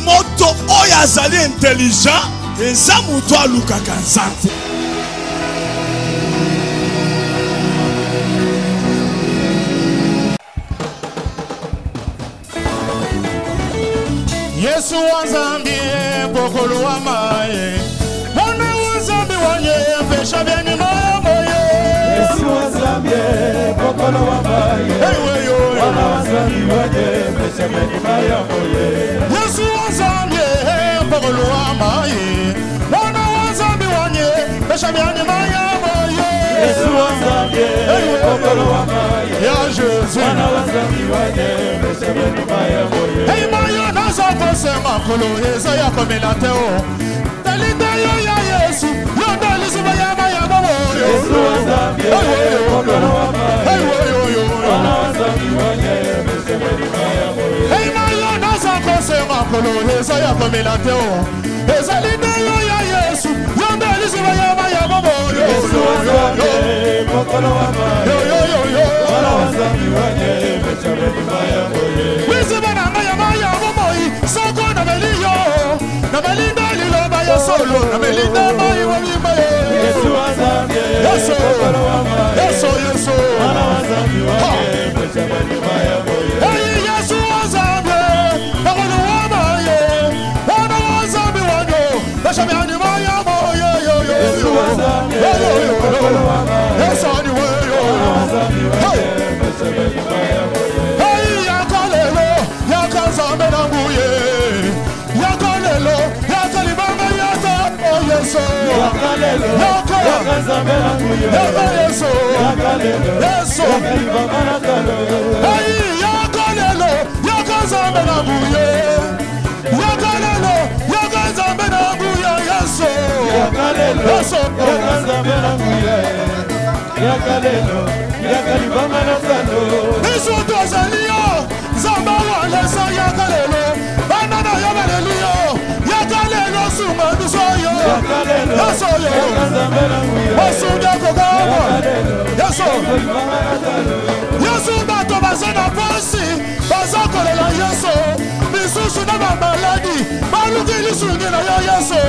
Moto oyo azali intelligent eza muto alukaka nzambe. Yesu wanzambi pokolo wa maye mwana wanzambi wanye pesha byani mamoye. Yesu wanzambi pokolo wa maye mwana wanzambi wanye pesha byani mamoye. Yesu wanzambi pokolo wa maye mwana wanzambi wanye pesha byani mamoye. Yesu wanzambi pokolo wa maye ya Jésus mwana wanzambi wanye pesha byani mamoye. Hey mayo sema kolo eza ya komelate o talita yo ya Yesu yo dalisi ba ya babo Yesu azambi kolo wa ma hey yo ana azambi wanye besebeli ba ya boye. Hey mayo nasa kosema kolo eza ya komelate o eza linda yo ya Yesu yo dalisi ba ya babo Yesu azambi kolo wa ma yo ana azambi wanye besebeli ba ya boye. Wisi bana ya soko na melio na melinda liloba ya solo na melinda mai wa mimaye. Yesu azambi Yesu ana azambi wake beshabani maya boye. Hey Yesu azambi bakolo wa maye ana azambi wake beshabani maya boye. Yesu azambi bakolo wa maye Yesu ani weyo ana azambi wake beshabani maya boye. Hey yakalelo yakazambe na buye yakalelo yakalibanga yata oh Yesu yakalelo yakazambe na buye Yesu yakalelo Yesu yakalibanga nakalo. Hey yakalelo yakazambe na buye yakalelo yakazambe na buye Yesu yakalelo Yesu yakazambe na buye yakalelo yakalibanga nakalo. Yesu tozaliyo zamba wale so yakalelo banana yabaleliyo yakalelo suma dusoyo Yesu yo Yesu ndakogabo Yesu Yesu bato bazana posi bazakolela Yesu bisusu na bamaladi baluki lisungi na yo Yesu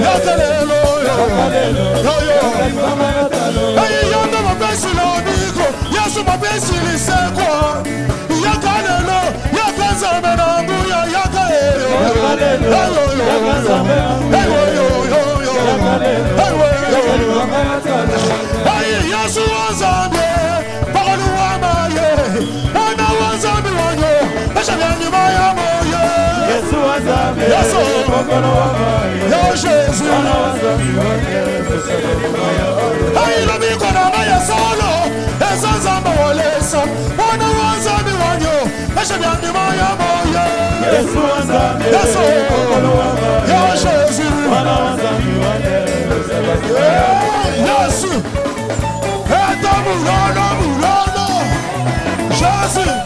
yakalelo hey yanda mabesi lodiko Yesu mabesi lisekwa yakalelo yakazame na mbuya yakalelo hey Yesu wazambe pakolu wa maye wana wazambe wanyo eshabyani maya moye. Yesu wazambe pakolu wa maye ya Jésus wana wazambe wanyo eshabyani maya moye. Hey lomiko na maya solo ezazamba walesa wana wazambe wanyo eshabyani maya moye. Yesu wazambe pakolu wa maye ya Jésus wana wazambe wanyo eshabyani maya moye. Yesu eta mulano Jésus.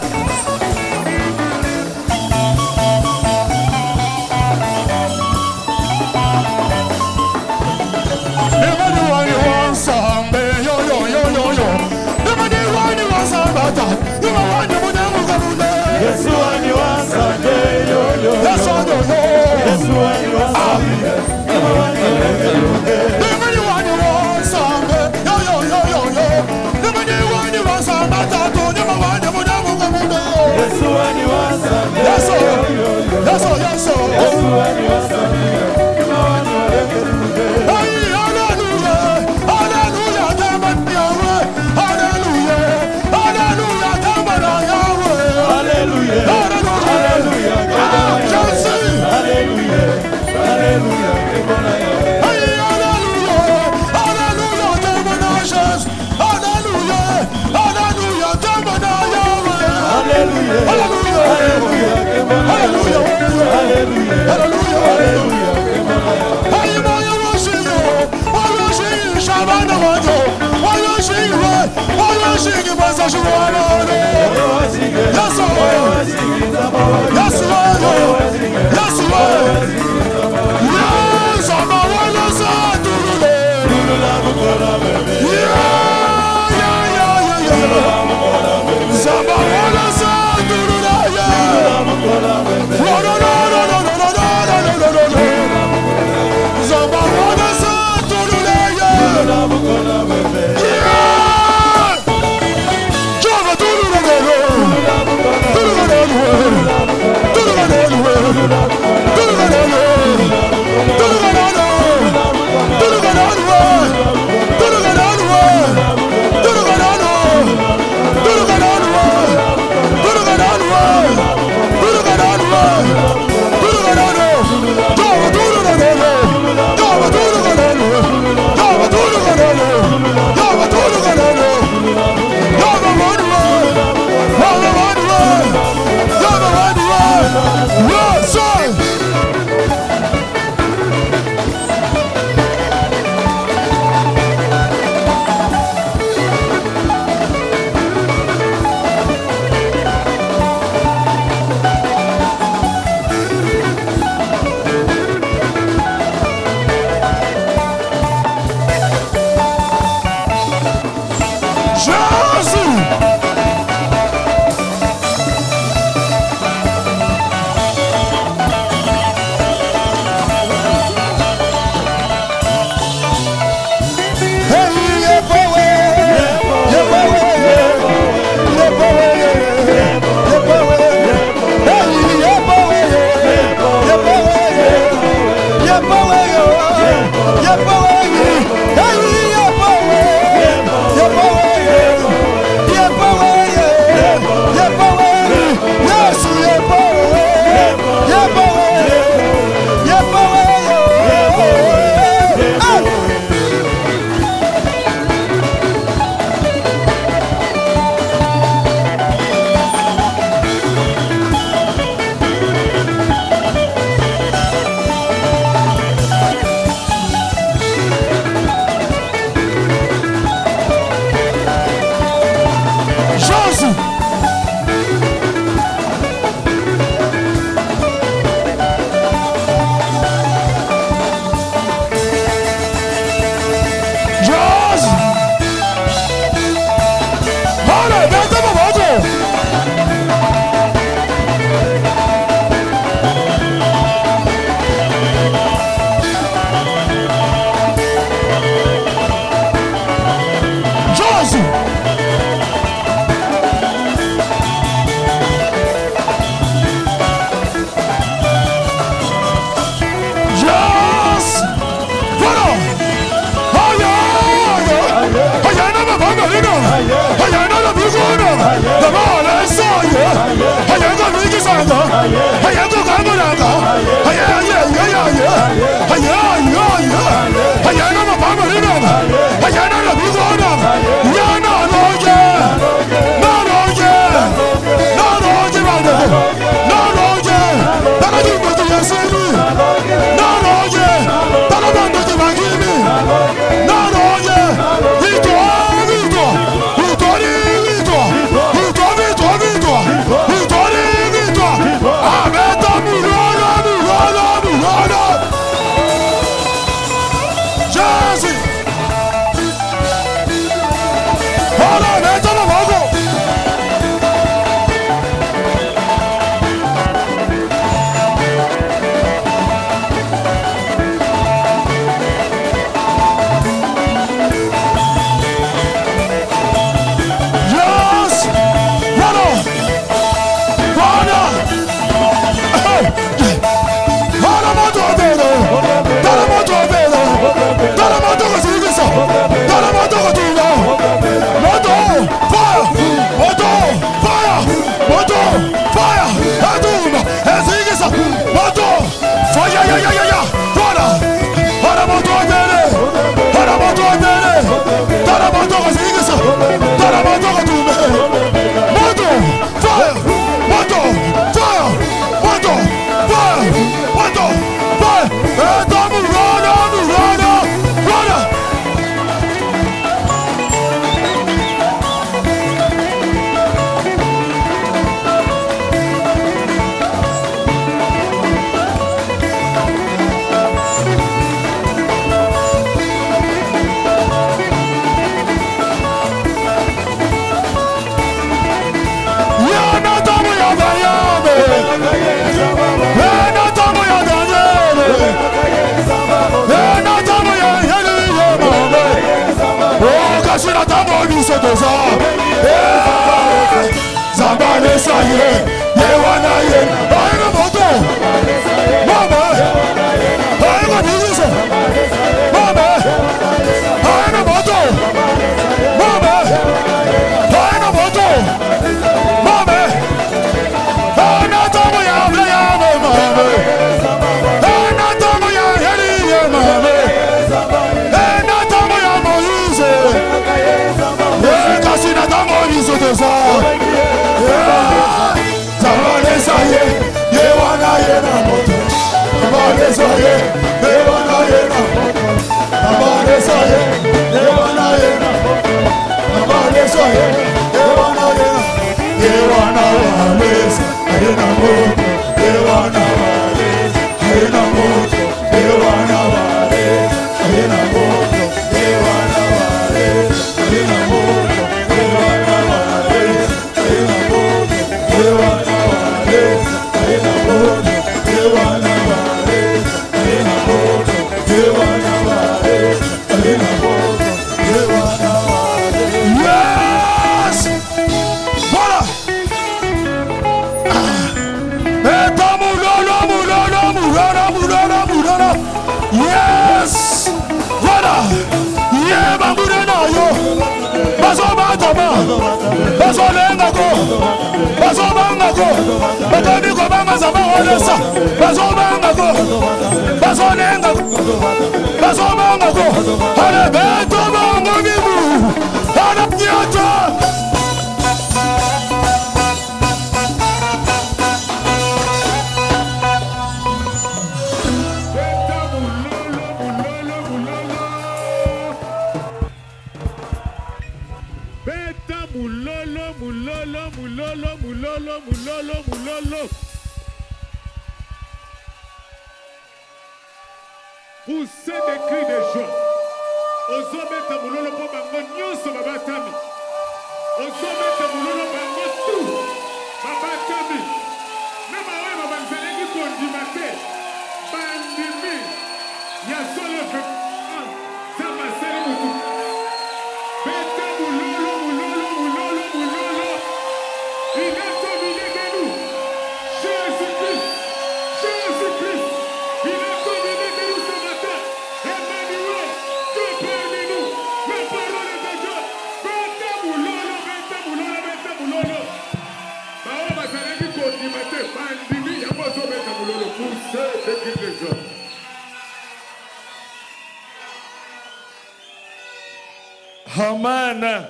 Amen.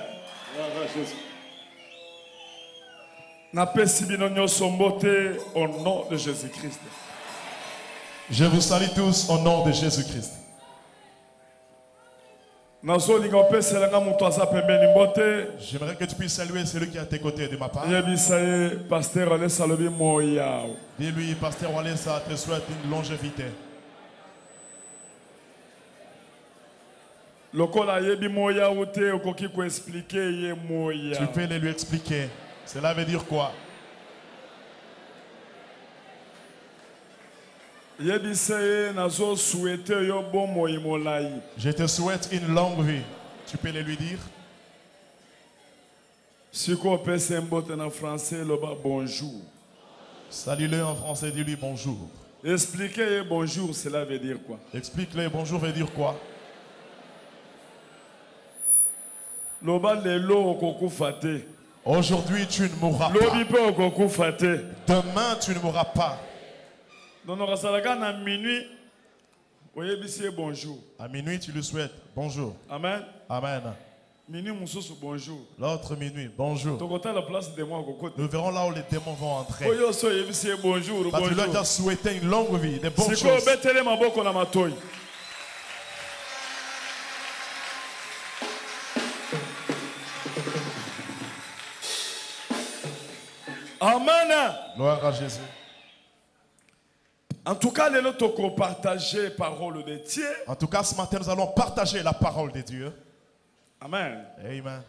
Napesi bino nyonso mbote au nom de Jésus-Christ. Je vous salue tous au nom de Jésus-Christ. Nazolinga opeselanga moto aza pembeni mbote. J'aimerais que tu puisses saluer celui qui est à tes côtés de ma part. Yebisa ye pasteur Alessa lobi moya. Dis-lui, pasteur Walesa te souhaite une longévité. Lokola yebi moya ote okoki ko expliquer ye moya. Tu peux lui expliquer. Cela veut dire quoi? Yebisa ye nazo souhaiter yo bon moyi molai. Je te souhaite une longue vie. Tu peux le lui dire? Si ko pese mbote na français loba bonjour. Salue-le en français, dis-lui bonjour. Expliquer ye bonjour, cela veut dire quoi? Explique-le bonjour veut dire quoi? Loba lelo okokufa te. Aujourd'hui, tu ne mourras Lobi pas. pe okokufa te. Demain, tu ne mourras pas. Donc okasalaka na minuit oyebisi ye bonjour. À minuit, tu lui souhaites bonjour. Amen. Amen. Minuit mususu bonjour. L'autre minuit, bonjour. Tokota la place de moi kokota. Nous verrons là où les démons vont entrer. Oyo so yebisi ye bonjour, Parce que tu lui as bonjour. déjà souhaité une longue vie, des bonnes Siko choses. betele maboko na matoi. Amen. Gloire à Jésus. En tout cas, nous toko partager parole de Dieu. En tout cas, ce matin, nous allons partager la parole de Dieu. Amen. Amen.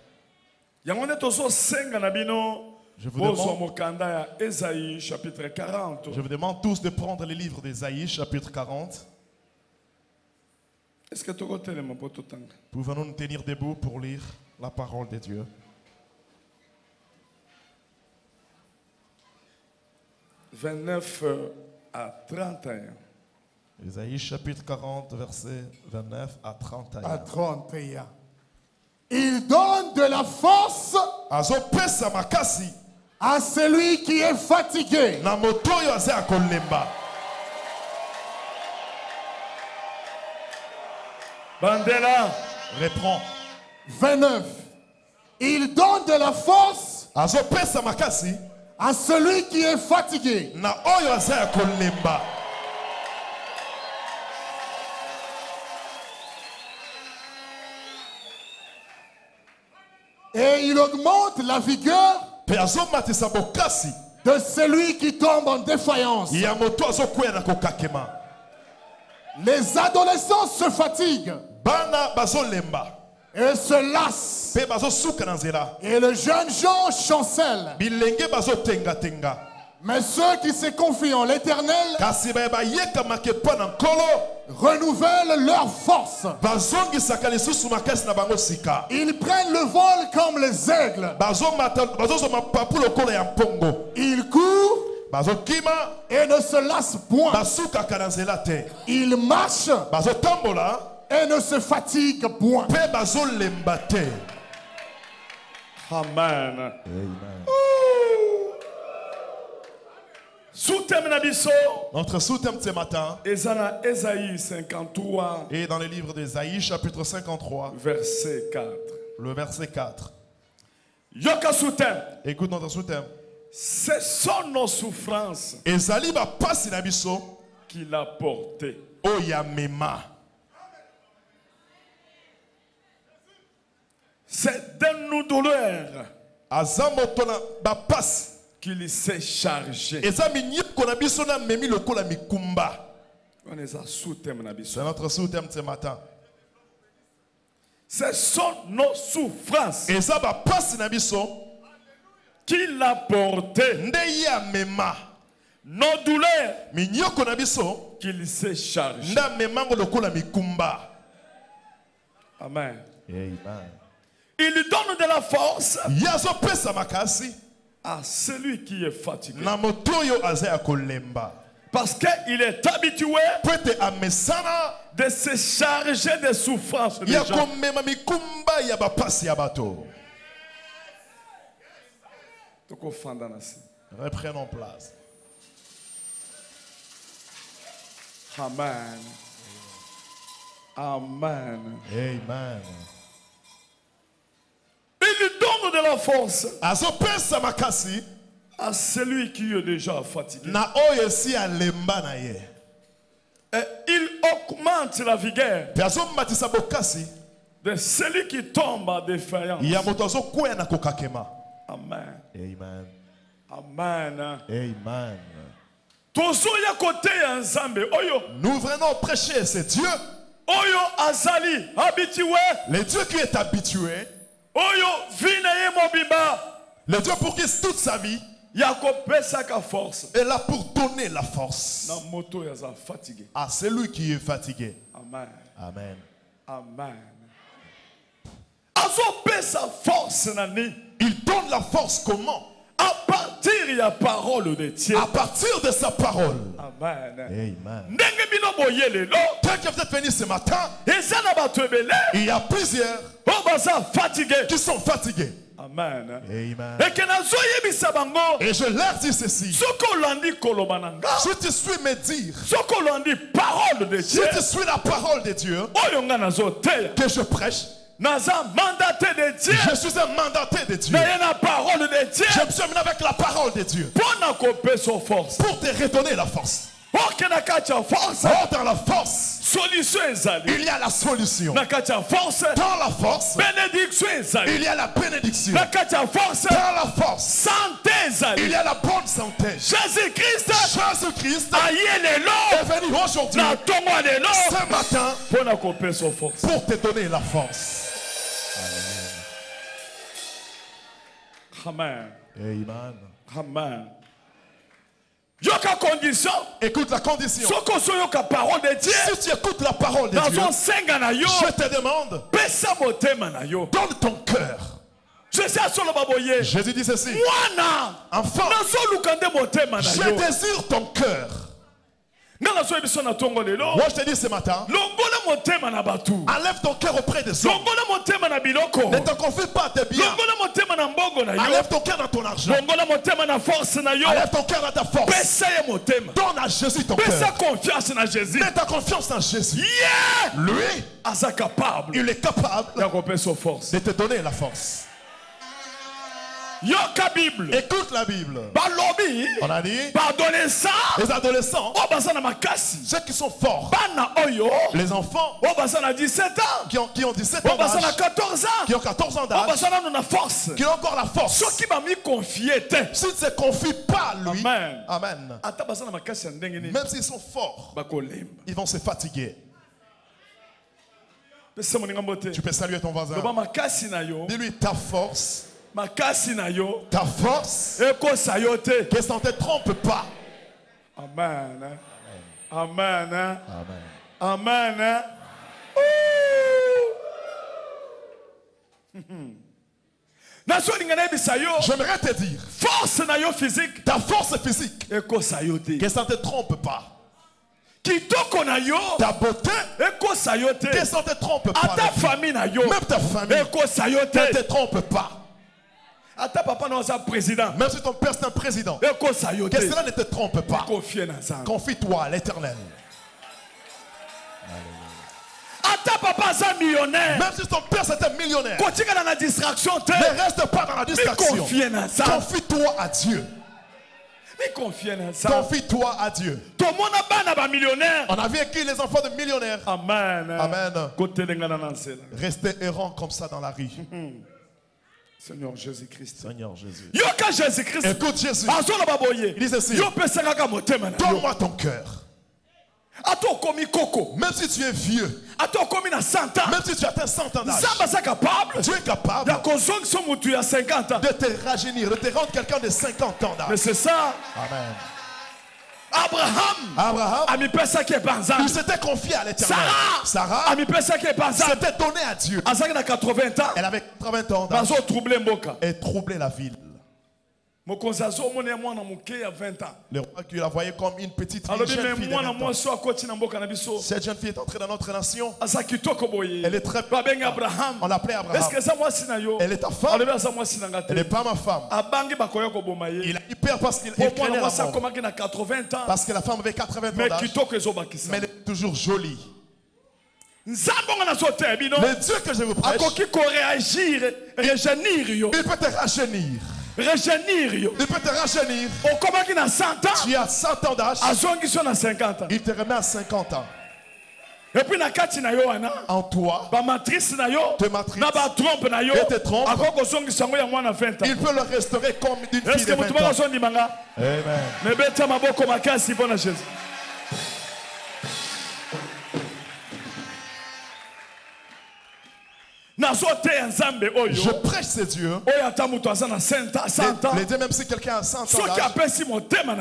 Yangone toso senga na bino. Je vous Bozo demande- mokanda ya Esaïe chapitre 40. Je vous demande tous de prendre les livres d'Ésaïe, chapitre 40. Est-ce que toko telema poto tanga? Pouvons-nous nous tenir debout pour lire la parole de Dieu? 29 à 31. Ésaïe, chapitre 40, versets 29 à 31. À 31. Il donne de la force Azopesa makasi à celui qui est fatigué. na moto oyo aza ya kolemba. Bandela. Reprends. 29. Il donne de la force Azopesa makasi à celui qui est fatigué. na oyo aza ya kolemba. Et il augmente la vigueur Pe azomatisa bokasi de celui qui tombe en défaillance. ya moto azokwea na kokakema. Les adolescents se fatiguent Bana bazolemba et se lassent. pe bazosuka na nzela. Et le jeune gens chancelle. Bilenge bazotenga-tenga. Mais ceux qui se confient en l'Éternel Kasi bayekamake mpo na nkolo renouvellent leur force. bazongisaka lisusu makasi na bango sika. Ils prennent le vol comme les aigles. Bazozwa papu lokola ya mpongo. Ils courent Bazokima et ne se lassent point. basukaka na nzela te. Ils marchent Bazotambola et ne se fatiguent point. mpe bazolemba te. Amen. Sous-thème na biso. Notre sous-thème de ce matin Ezana Esaïe 53, est dans le livre d'Ésaïe, chapitre 53, verset 4. le verset 4. Yoka sous-thème. Écoute notre sous-thème. Ce sont nos souffrances Ezali bapasi na biso qu'il a portées. oya mema. C'est de nos douleurs Aza moto na bapasi. qu'il s'est chargé. Eza minyiko na biso na memi lokola mikumba. On est à sous-thème na biso. C'est notre sous-thème de ce matin. Ce sont nos souffrances Eza bapasi na biso qu'il a portées. nde ya mema. Nos douleurs Minyoko na biso qu'il s'est chargé. nda memango lokola mikumba. Amen. Amen. Il donne de la force Yazo pesa makasi à celui qui est fatigué. na moto oyo aza ya kolemba. Parce qu'il est habitué Po ete amesana de se charger des souffrances des ya gens. komema mikumba ya bapasi ya bato. Tokofanda na se. Reprenons place. Amen. Amen. Amen. de la force azopesa makasi à celui qui est déjà fatigué. na oyo esi alemba na ye. Et il augmente la vigueur Pe azomatisa bokasi de celui qui tombe à défaillance. ya moto azokwea na kokakema. Amen. Amen. Amen. Amen. Tozoya côté ya Nzambe oyo. Nous venons prêcher ce Dieu, Oyo azali habitué. le Dieu qui est habitué, Oyo vina ye mobimba. le Dieu pour qui toute sa vie Ya kopesa ka force. est là pour donner la force Na moto ya za fatigué. à celui qui est fatigué. Amen. Amen. Amen. Azo pesa force nani. Il donne la force comment? À partir ya parole de Dieu. À partir de sa parole. Amen. Amen. Ndenge bino boye lelo. Tel que vous êtes venu ce matin, Eza na bato ebele. il y a plusieurs O baza fatigué. qui sont fatigués. Amen. Amen. Et que nazo yebisa bango. Et je leur dis ceci. Soko landi koloba nanga. Si tu suis me dire, Soko landi parole de si Dieu. tu suis la parole de Dieu Oyo nga nazo teya. que je prêche, Naza mandaté de Dieu. je suis un mandaté de Dieu. Na ye na parole de Dieu. Je me suis amené avec la parole de Dieu Pona kope so force. pour te redonner la force. Ok na kati ya force. Oh, dans la force, Solution ezali. il y a la solution. Na kati ya force. Dans la force, Bénédiction ezali. il y a la bénédiction. Na kati ya force. Dans la force, Santé ezali. il y a la bonne santé. Jésus-Christ Jésus-Christ aye lelo. est venu aujourd'hui, Na tongo lelo. ce matin, Pona kope so force. pour te donner la force. Amen. Amen. Amen. Yoka condition. Écoute la condition. Soko soyoka parole de Dieu. Si tu écoutes la parole de Dieu, Nazo senga na yo. je te demande, Pesa motema na yo. donne ton cœur. Je sais solo baboye. Jésus dit ceci. Mwana. Enfant, Nazo lukande motema na je yo. désire ton cœur. Nga nazo ebiso na tongo lelo. Moi, je te dis ce matin, Longola motema na batu. enlève ton cœur auprès des hommes. Longola motema na biloko. Ne te confie pas à tes biens. Longola motema na mbongo na yo. Enlève ton cœur dans ton argent. Longola motema na force na yo. Enlève ton cœur dans ta force. Pesa ye motema. Donne à Jésus ton Pesa cœur. confiance na Jésus. Mets ta confiance en Jésus. Yeah! Lui, Asa capable. il est capable Ya kopesa force. de te donner la force. Yoka Bible. Écoute la Bible. Balobi. On a dit, Pardonnez ça. les adolescents, O basa na makasi. ceux qui sont forts, Bana oyo. les enfants O basa na 17 ans. qui ont 17 O ans basa na d'âge, 14 ans. qui ont 14 ans O d'âge, basa na na force. qui ont encore la force. Soki ba mi confier te. S'ils ne se confient pas à lui, Amen. Amen. Ata basa na makasi ya ndenge ni. Même s'ils sont forts, Ba kolemba. ils vont se fatiguer. Pesa moninga mbote. Tu peux saluer ton voisin. Loba makasi na yo. Dis-lui ta force, Makasi na yo. ta force, Eko sayote. que ça ne te trompe pas. Amen. Amen. Amen. Amen. Naso lingana ebisa yo. J'aimerais te dire, Force na yo physique. ta force physique, Eko sayote. que ça ne te trompe pas. Kitoko na yo. Ta beauté, Eko sayote. que ça ne te trompe pas. Ata famille na yo. Même ta famille Eko sayote. ne te trompe pas. Ata papa na sa président. Même si ton père est un président, Eko sayote. que cela ne te trompe pas. Confie na Nzambe. Confie-toi à l'Éternel. Ata papa sa millionnaire. Même si ton père c'est un millionnaire, Kotika na distraction te. ne reste pas dans la Mi distraction. confie na Nzambe. Confie-toi à Dieu. Mi confie na Nzambe. Confie-toi à Dieu. Tomona bana ba millionnaire. On a vécu les enfants de millionnaires. Amen. Amen. Côté lengana na nsela. Rester errant comme ça dans la rue. Seigneur Jésus-Christ. Seigneur Jésus. Yoka Jésus-Christ. Écoute Jésus. Azola baboye. Il dit ceci. Yo pesanga ka motema na yo. Donne-moi ton cœur. Ato komi koko. Même si tu es vieux, Ato komi na 100 ans. même si tu atteins 100 ans d'âge, Zamba sa capable. tu es capable Ya kozongisa mutu ya 50 ans. de te rajeunir, de te rendre quelqu'un de 50 ans Mais d'âge. c'est ça. Amen. Abraham. Abraham, Amipesa ke banza. il s'était confié à l'Éternel. Sarah. Sarah Amipesa ke banza. s'était donné à Dieu. Azaki na 80 ans. Elle avait 80 ans d'âge Bazo troubler mboka. et troublé la ville. Mokonzi azomona mwana muke ya 20 ans. Le roi qui la voyait comme une petite fille, une Alobi jeune me fille de mwana 20 ans. mwasi akoti na mboka na biso. Cette jeune fille est entrée dans notre nation. Aza kitoko boye. Elle est très Babenga Abraham. On l'appelait Abraham. Est-ce que ça mwasi na yo? Elle est ta femme. Alobi aza mwasi na ngate. Elle n'est pas ma femme. Abangi bakoya koboma Il ye. a eu peur parce qu'il Po craignait mwana la mwasi mort. akomaki na 80 ans. Parce que la femme avait 80 ans Mais d'âge. kitoko ezobakisa. Mais elle est toujours jolie. Le Dieu que je vous prêche, il peut te rajeunir. Il peut te rajeunir. Tu as 100 ans d'âge. Il te remet à 50 ans. Et puis en toi, te matrice et te trompe, il peut le restaurer comme d'une fille de 20 ans. Amen. Je prêche ce Dieu. Les dieux, même si quelqu'un a 100 ans d'âge,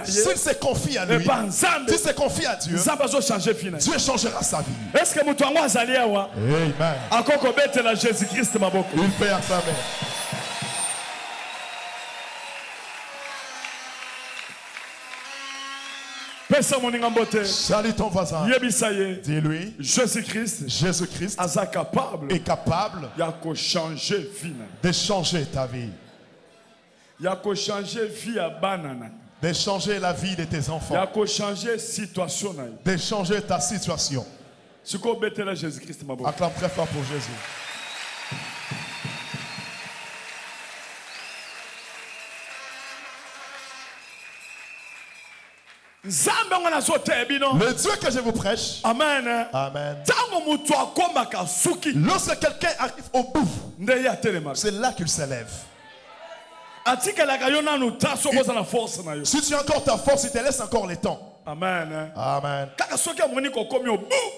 s'il se confie à lui, s'il se confie à Dieu, Dieu changera sa vie. Est-ce que Amen. Il peut acclamer. Salut ton voisin. Dis-lui, Jésus-Christ est capable de changer ta vie. De changer la vie de tes enfants. De changer ta situation. Acclame très fort pour Jésus. Le Dieu que je vous prêche, Amen. Amen. Lorsque quelqu'un arrive au bout, c'est là qu'il s'élève. Si tu as encore ta force, il te laisse encore le temps. Amen. Amen.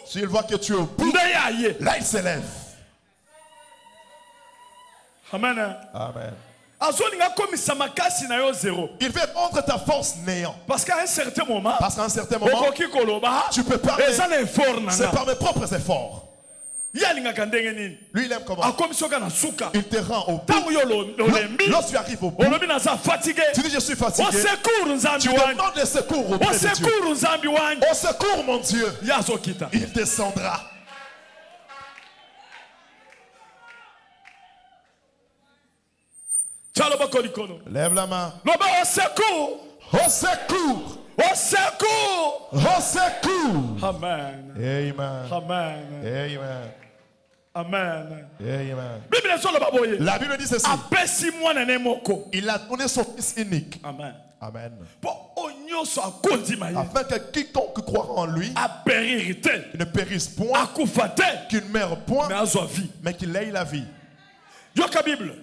S'il voit que tu es au bout, là il s'élève. Amen. Amen. Il veut rendre ta force néant. Parce qu'à un certain moment, tu peux parler. C'est par mes propres efforts. Lui, il aime comment? Il te rend au bout. Lorsque tu arrives au bout, tu dis je suis fatigué. Tu demandes le secours auprès de Dieu. Au secours, mon Dieu. Il descendra. Lève la main. Au secours. Au secours. Au secours. Au secours. Amen. Amen. Amen. Amen. Amen. Amen. La Bible dit ceci. Il a donné son fils unique. Amen. Amen. Afin que quiconque croira en lui ne périsse point, qu'il ne meure point, mais qu'il ait la vie.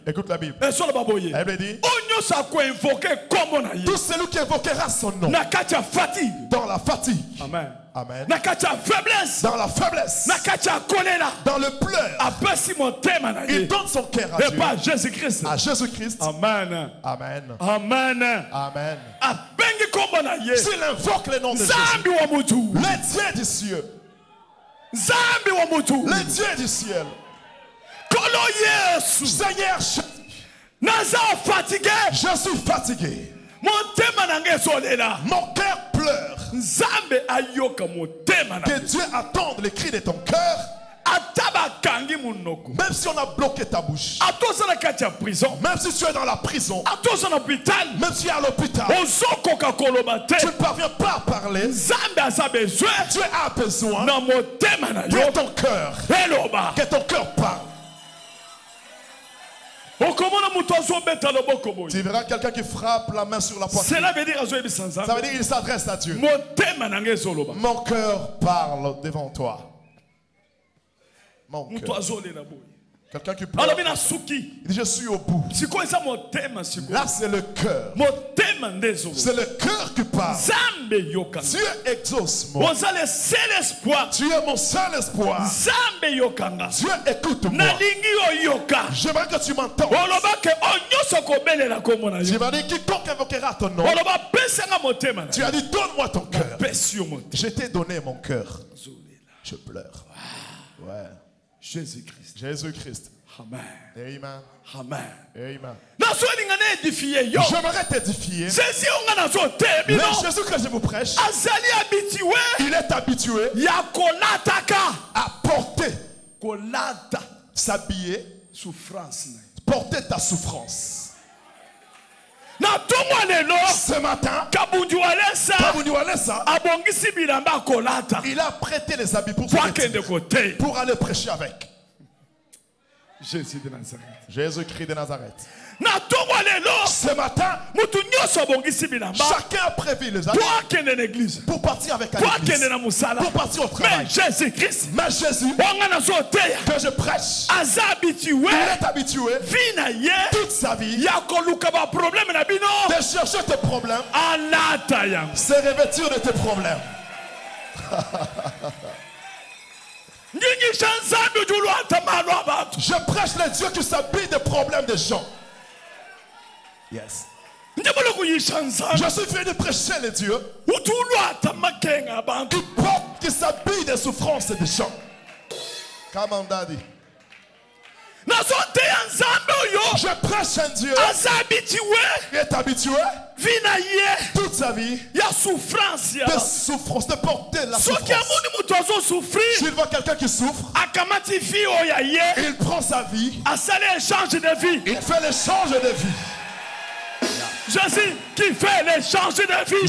Écoute la Bible. La Bible dit tout celui qui invoquera son nom dans la fatigue. Amen. Amen. Dans la faiblesse. Dans le pleur. Il donne son cœur à Dieu. À Jésus-Christ. Amen. Amen. Amen. Amen. S'il invoque le nom de Jésus, le Dieu du ciel. Le Dieu du ciel. Seigneur, je suis fatigué. Mon cœur pleure. Que Dieu attende les cris de ton cœur. Même si on a bloqué ta bouche, même si tu es dans la prison, même si tu es à l'hôpital, tu ne parviens pas à parler. Dieu a besoin de ton cœur. Que ton cœur parle. Tu verras quelqu'un qui frappe la main sur la poitrine. Ça veut dire qu'il s'adresse à Dieu. Mon cœur parle devant toi. Mon cœur. Quelqu'un qui pleure. Il dit je suis au bout. Là c'est le cœur. C'est le cœur qui parle. Dieu exauce moi. Tu es mon seul espoir. Dieu écoute-moi. J'aimerais que tu m'entends. Tu vas dire quiconque invoquera ton nom. Tu as dit donne-moi ton cœur. Je t'ai donné mon cœur. Je pleure. Ouais. Jésus-Christ. Jésus-Christ. Amen. Amen. Amen. Amen. J'aimerais t'édifier. Le Jésus que je vous prêche, il est habitué à porter, s'habiller, porter ta souffrance. Ce matin, il a prêté les habits pour aller prêcher avec. Jésus de Nazareth. Jésus-Christ de Nazareth. Ce matin, chacun a prévu les habits pour partir avec à l'église, pour partir au travail. Mais Jésus, que je prêche, il est habitué toute sa vie de chercher tes problèmes, se revêtir de tes problèmes. Je prêche les dieux qui s'habillent des problèmes des gens. Yes. Je suis venu prêcher les dieux qui s'habillent des souffrances des gens. Come on, daddy. Je prêche un Dieu qui est habitué toute sa vie de souffrance, de porter la souffrance. S'il voit quelqu'un qui souffre, il prend sa vie, il fait l'échange de vie. Jésus qui fait l'échange de vie.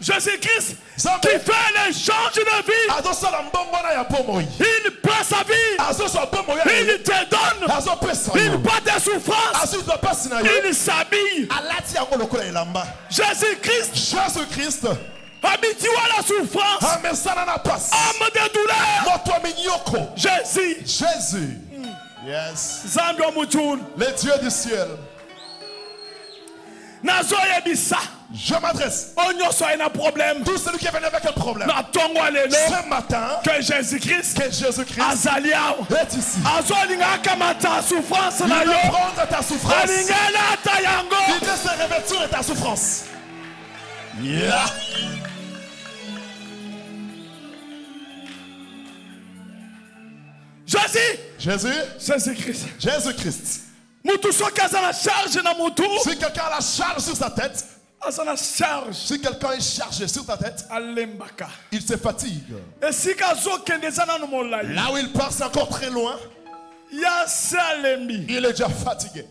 Jésus-Christ qui fait l'échange de vie. Il prend sa vie. Il te donne. Il prend tes souffrances. Il s'habille. Jésus-Christ. Habitué à la souffrance. Homme de douleur. Jésus. Yes. Les dieux du ciel. Je m'adresse. Tout celui qui est venu avec un problème. Ce matin, que Jésus-Christ est ici. Il veut prendre ta souffrance. Il veut se revêtir de ta souffrance. Yeah. Jésus-Christ. Jésus-Christ. Si quelqu'un a la charge sur sa tête, si quelqu'un est chargé sur ta tête, il se fatigue. Là où il part, c'est encore très loin. Il est déjà fatigué.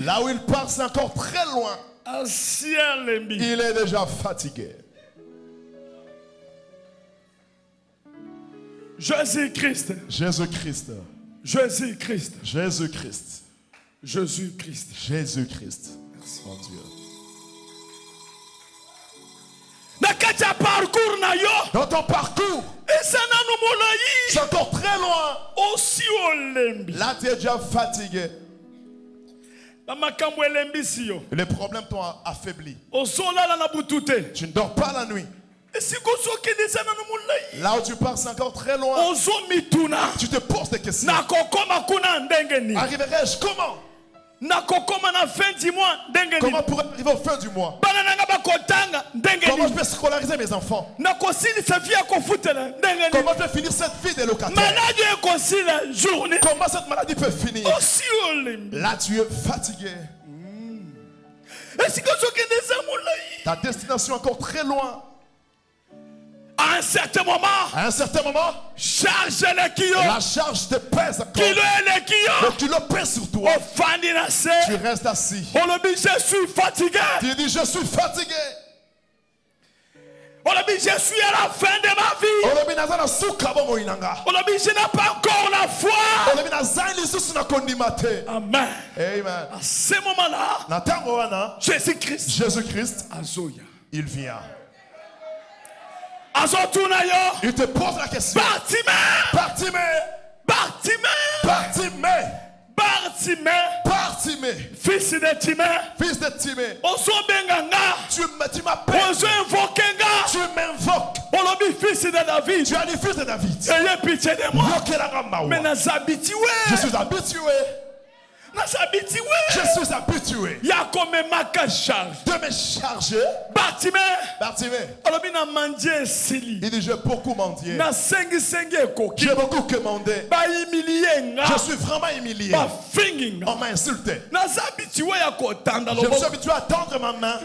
Là où il part, c'est encore très loin. Il est déjà fatigué. Jésus-Christ. Jésus-Christ. Jésus-Christ. Jésus-Christ. Jésus-Christ. Jésus-Christ. Merci mon Dieu. Dans ton parcours, c'est encore très loin. Là, tu es déjà fatigué. Les problèmes t'ont affaibli. Tu ne dors pas la nuit. Là où tu pars, c'est encore très loin. Tu te poses des questions. Arriverai-je comment? Comment pourrais-je arriver au fin du mois? Comment je peux scolariser mes enfants? Comment je peux finir cette vie de locataire? Comment cette maladie peut finir? Là, tu es fatigué. Ta destination est encore très loin. À un certain moment, charge la charge te pèse encore. Le kilo pèse sur toi. Tu restes assis. Je suis fatigué. Tu dis je suis fatigué. Je suis à la fin de ma vie. Je n'ai pas encore la foi. Amen. Amen. À ce moment-là, Jésus-Christ, il vient. Il te pose la question. Bartimée. Fils de Timée. Tu m'appelles. Tu m'invoques. Fils de David. Tu as dit fils de David. Ayez pitié de moi. Mais je suis habitué. Je suis habitué de me charger. Bartimée. Il dit j'ai beaucoup mendié. J'ai beaucoup commandé. Je suis vraiment humilié. On m'a insulté. Je me suis habitué à tendre ma main.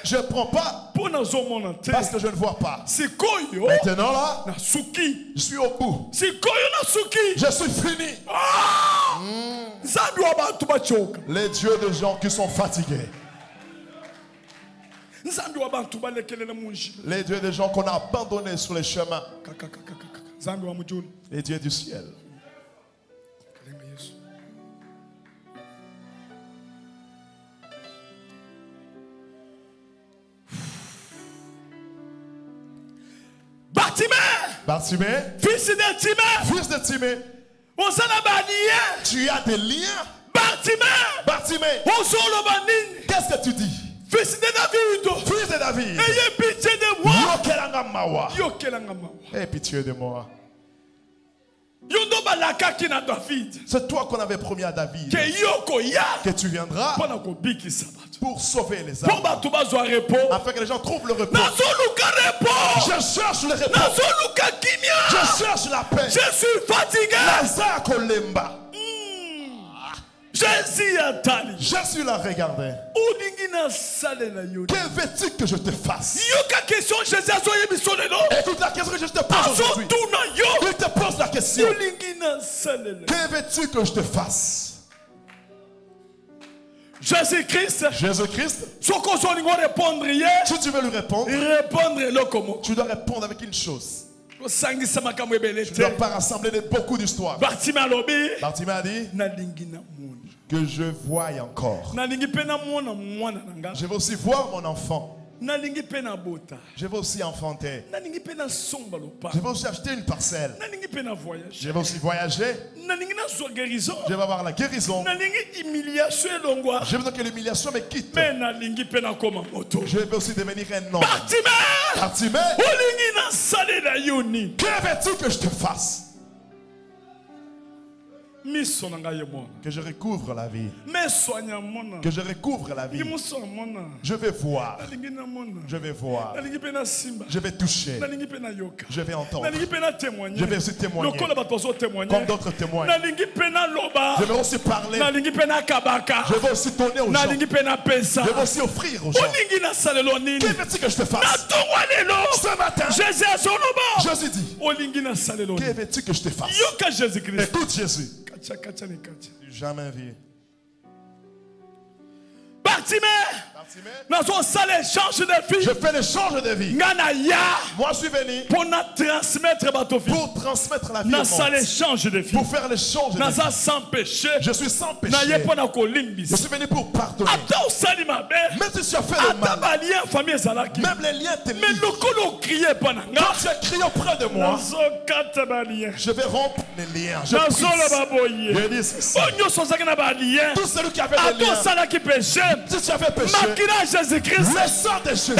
Je ne prends pas. Parce que je ne vois pas. Maintenant là, je suis au bout. Je suis fini. Les dieux de gens qui sont fatigués. Les dieux des gens qu'on a abandonnés sur les chemins. Les dieux du ciel. Bartimée, fils de Timée, tu as des liens. Bartimée, qu'est-ce que tu dis? Fils de David, ayez pitié de moi. Ayez pitié de moi. C'est toi qu'on avait promis à David que tu viendras pour sauver les âmes, afin que les gens trouvent le repos. Je cherche le repos. Je cherche la paix. Je suis fatigué. Je suis là, regardez. Que veux-tu que je te fasse? Écoute la question que je te pose aujourd'hui. Il te pose la question. Que veux-tu que je te fasse? Jésus-Christ. Si tu veux lui répondre, tu dois répondre avec une chose. Tu ne dois pas rassembler beaucoup d'histoires. Bartimée a dit que je voie encore. Je veux aussi voir mon enfant. Je veux aussi enfanter. Je veux aussi acheter une parcelle. Je veux aussi voyager. Je veux avoir la guérison. Je veux que l'humiliation me quitte. Je veux aussi devenir un homme. Bartimée, que veux-tu que je te fasse? Que je recouvre la vie. Que je recouvre la vie. Je vais voir. Je vais voir. Je vais toucher. Je vais entendre. Je vais aussi témoigner. Comme d'autres témoignent. Je vais aussi parler. Je vais aussi donner aux gens. Je vais aussi offrir aux gens. Que veux-tu que je te fasse? Ce matin, Jésus dit, que veux-tu que je te fasse? Écoute Jésus. Jamais vu. Bartimée, je fais l'échange de vie. Moi je suis venu pour transmettre la vie au monde. Pour faire l'échange de vie. Je suis sans péché. Je suis venu pour pardonner. Même si tu as fait le mal, même les liens te lient. Quand tu as crié auprès de moi, je vais rompre les liens. Je dis ceci. Tout celui qui avait des liens, si tu avais péché, Jésus-Christ, le sang de Jésus,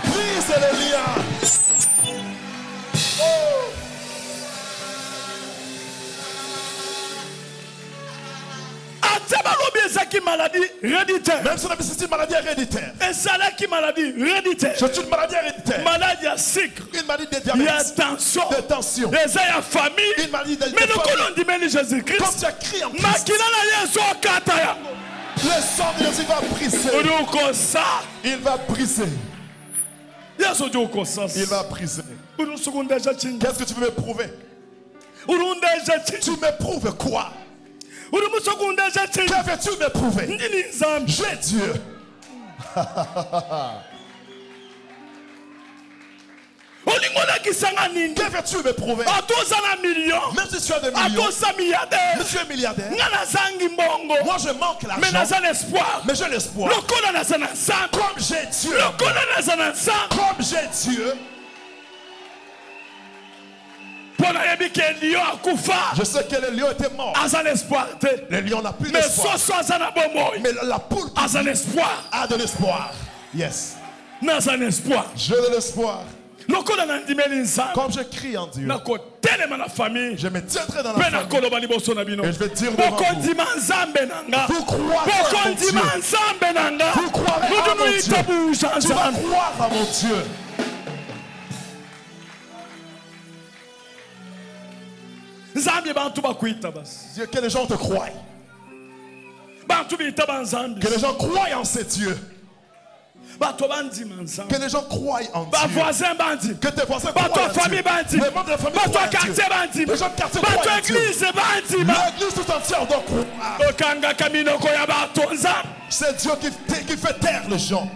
brise les liens. Même si on a c'est une maladie héréditaire. C'est une maladie héréditaire. Maladie à sucre. Une maladie de diabète. De tension. Une maladie de Jésus-Christ. Quand tu as crié en Christ, le sang de Jésus va briser. Il va briser. Il va briser. Qu'est-ce que tu veux me prouver? Tu me prouves quoi? Que veux-tu me prouver? J'ai Dieu. Que veux-tu me prouver? Même si tu as des millions, même si tu es milliardaire, moi je manque l'argent, mais j'ai l'espoir. Comme j'ai Dieu, comme j'ai Dieu, je sais que le lion était mort. Le lion n'a plus d'espoir. Mais la poule a de l'espoir. Yes. J'ai de l'espoir. Comme je crie en Dieu, je me tiendrai dans la famille et je vais dire devant vous, vous croirez à mon Dieu. Vous croirez à mon Dieu. Tu vas croire à mon Dieu. Dieu, que les gens te croient. Que les gens croient en ces dieux. Que les gens croient en Dieu. Que tes voisins croient en Dieu. Les membres de la famille croient en Dieu. Les gens de quartier croient en Dieu. L'église tout entière doit croire. C'est Dieu qui fait taire les gens.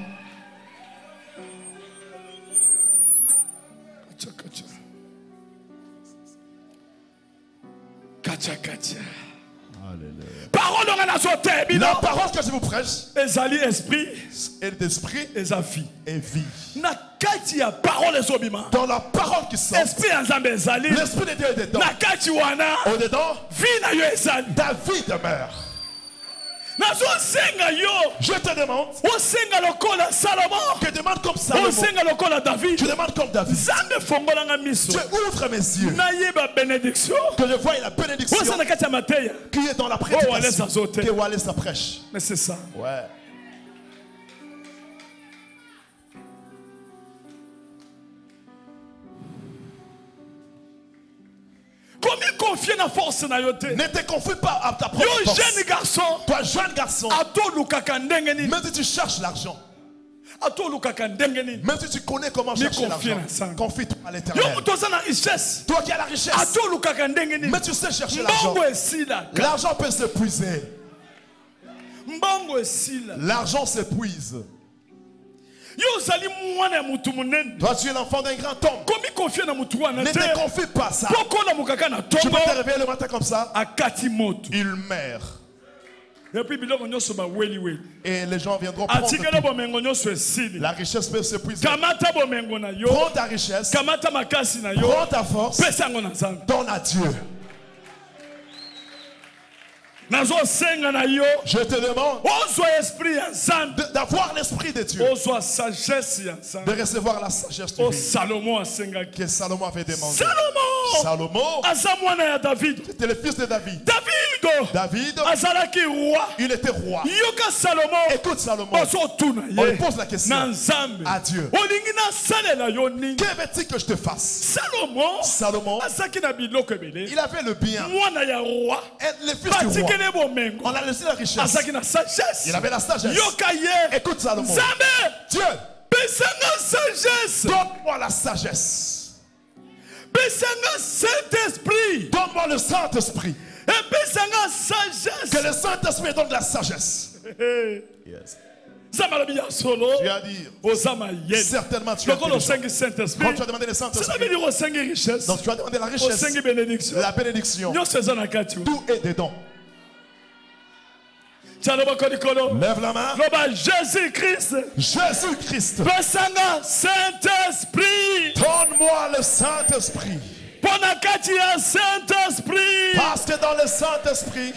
La parole que je vous prêche est esprit et vie. Dans la parole qui sort, l'esprit de Dieu est dedans. Au-dedans, David demeure. Je te demande que demande comme Salomon. Je demande comme David. Dieu ouvre mes yeux que je voie la bénédiction qui est dans la prédication que Wallace prêche. Mais c'est ça. Ouais. Ne te confie pas à ta propre force. Jeune garçon. Toi, jeune garçon. Même si tu cherches l'argent. Même si tu connais comment chercher l'argent. Confie-toi à l'Éternel. Toi qui as la richesse. Mais tu sais chercher l'argent. L'argent peut s'épuiser. L'argent s'épuise. Toi, tu es l'enfant d'un grand homme. Ne te confie pas à ça. Tu peux te réveiller le matin comme ça. Il meurt. Et les gens viendront prendre tout. La richesse peut s'épuiser. Prends ta richesse. Prends ta force. Donne à Dieu. Je te demande d'avoir l'esprit de Dieu, de recevoir la sagesse divine que Salomon avait demandé. Salomon c'était le fils de David. David, il était roi. Écoute Salomon, on lui pose la question à Dieu. Que veux-tu que je te fasse? Salomon, il avait le bien. Et le fils du roi, on a laissé la richesse. Il avait la sagesse. Écoute Salomon. Dieu, donne-moi la sagesse. Donne-moi le Saint-Esprit. Que le Saint-Esprit donne de la sagesse. Yes. Tu as dit, certainement tu as dit, quand tu as demandé le Saint-Esprit, donc tu as demandé la richesse, la bénédiction, tout est dedans. Lève la main. Jésus-Christ. Jésus-Christ. Saint-Esprit. Donne-moi le Saint-Esprit. Parce que dans le Saint-Esprit,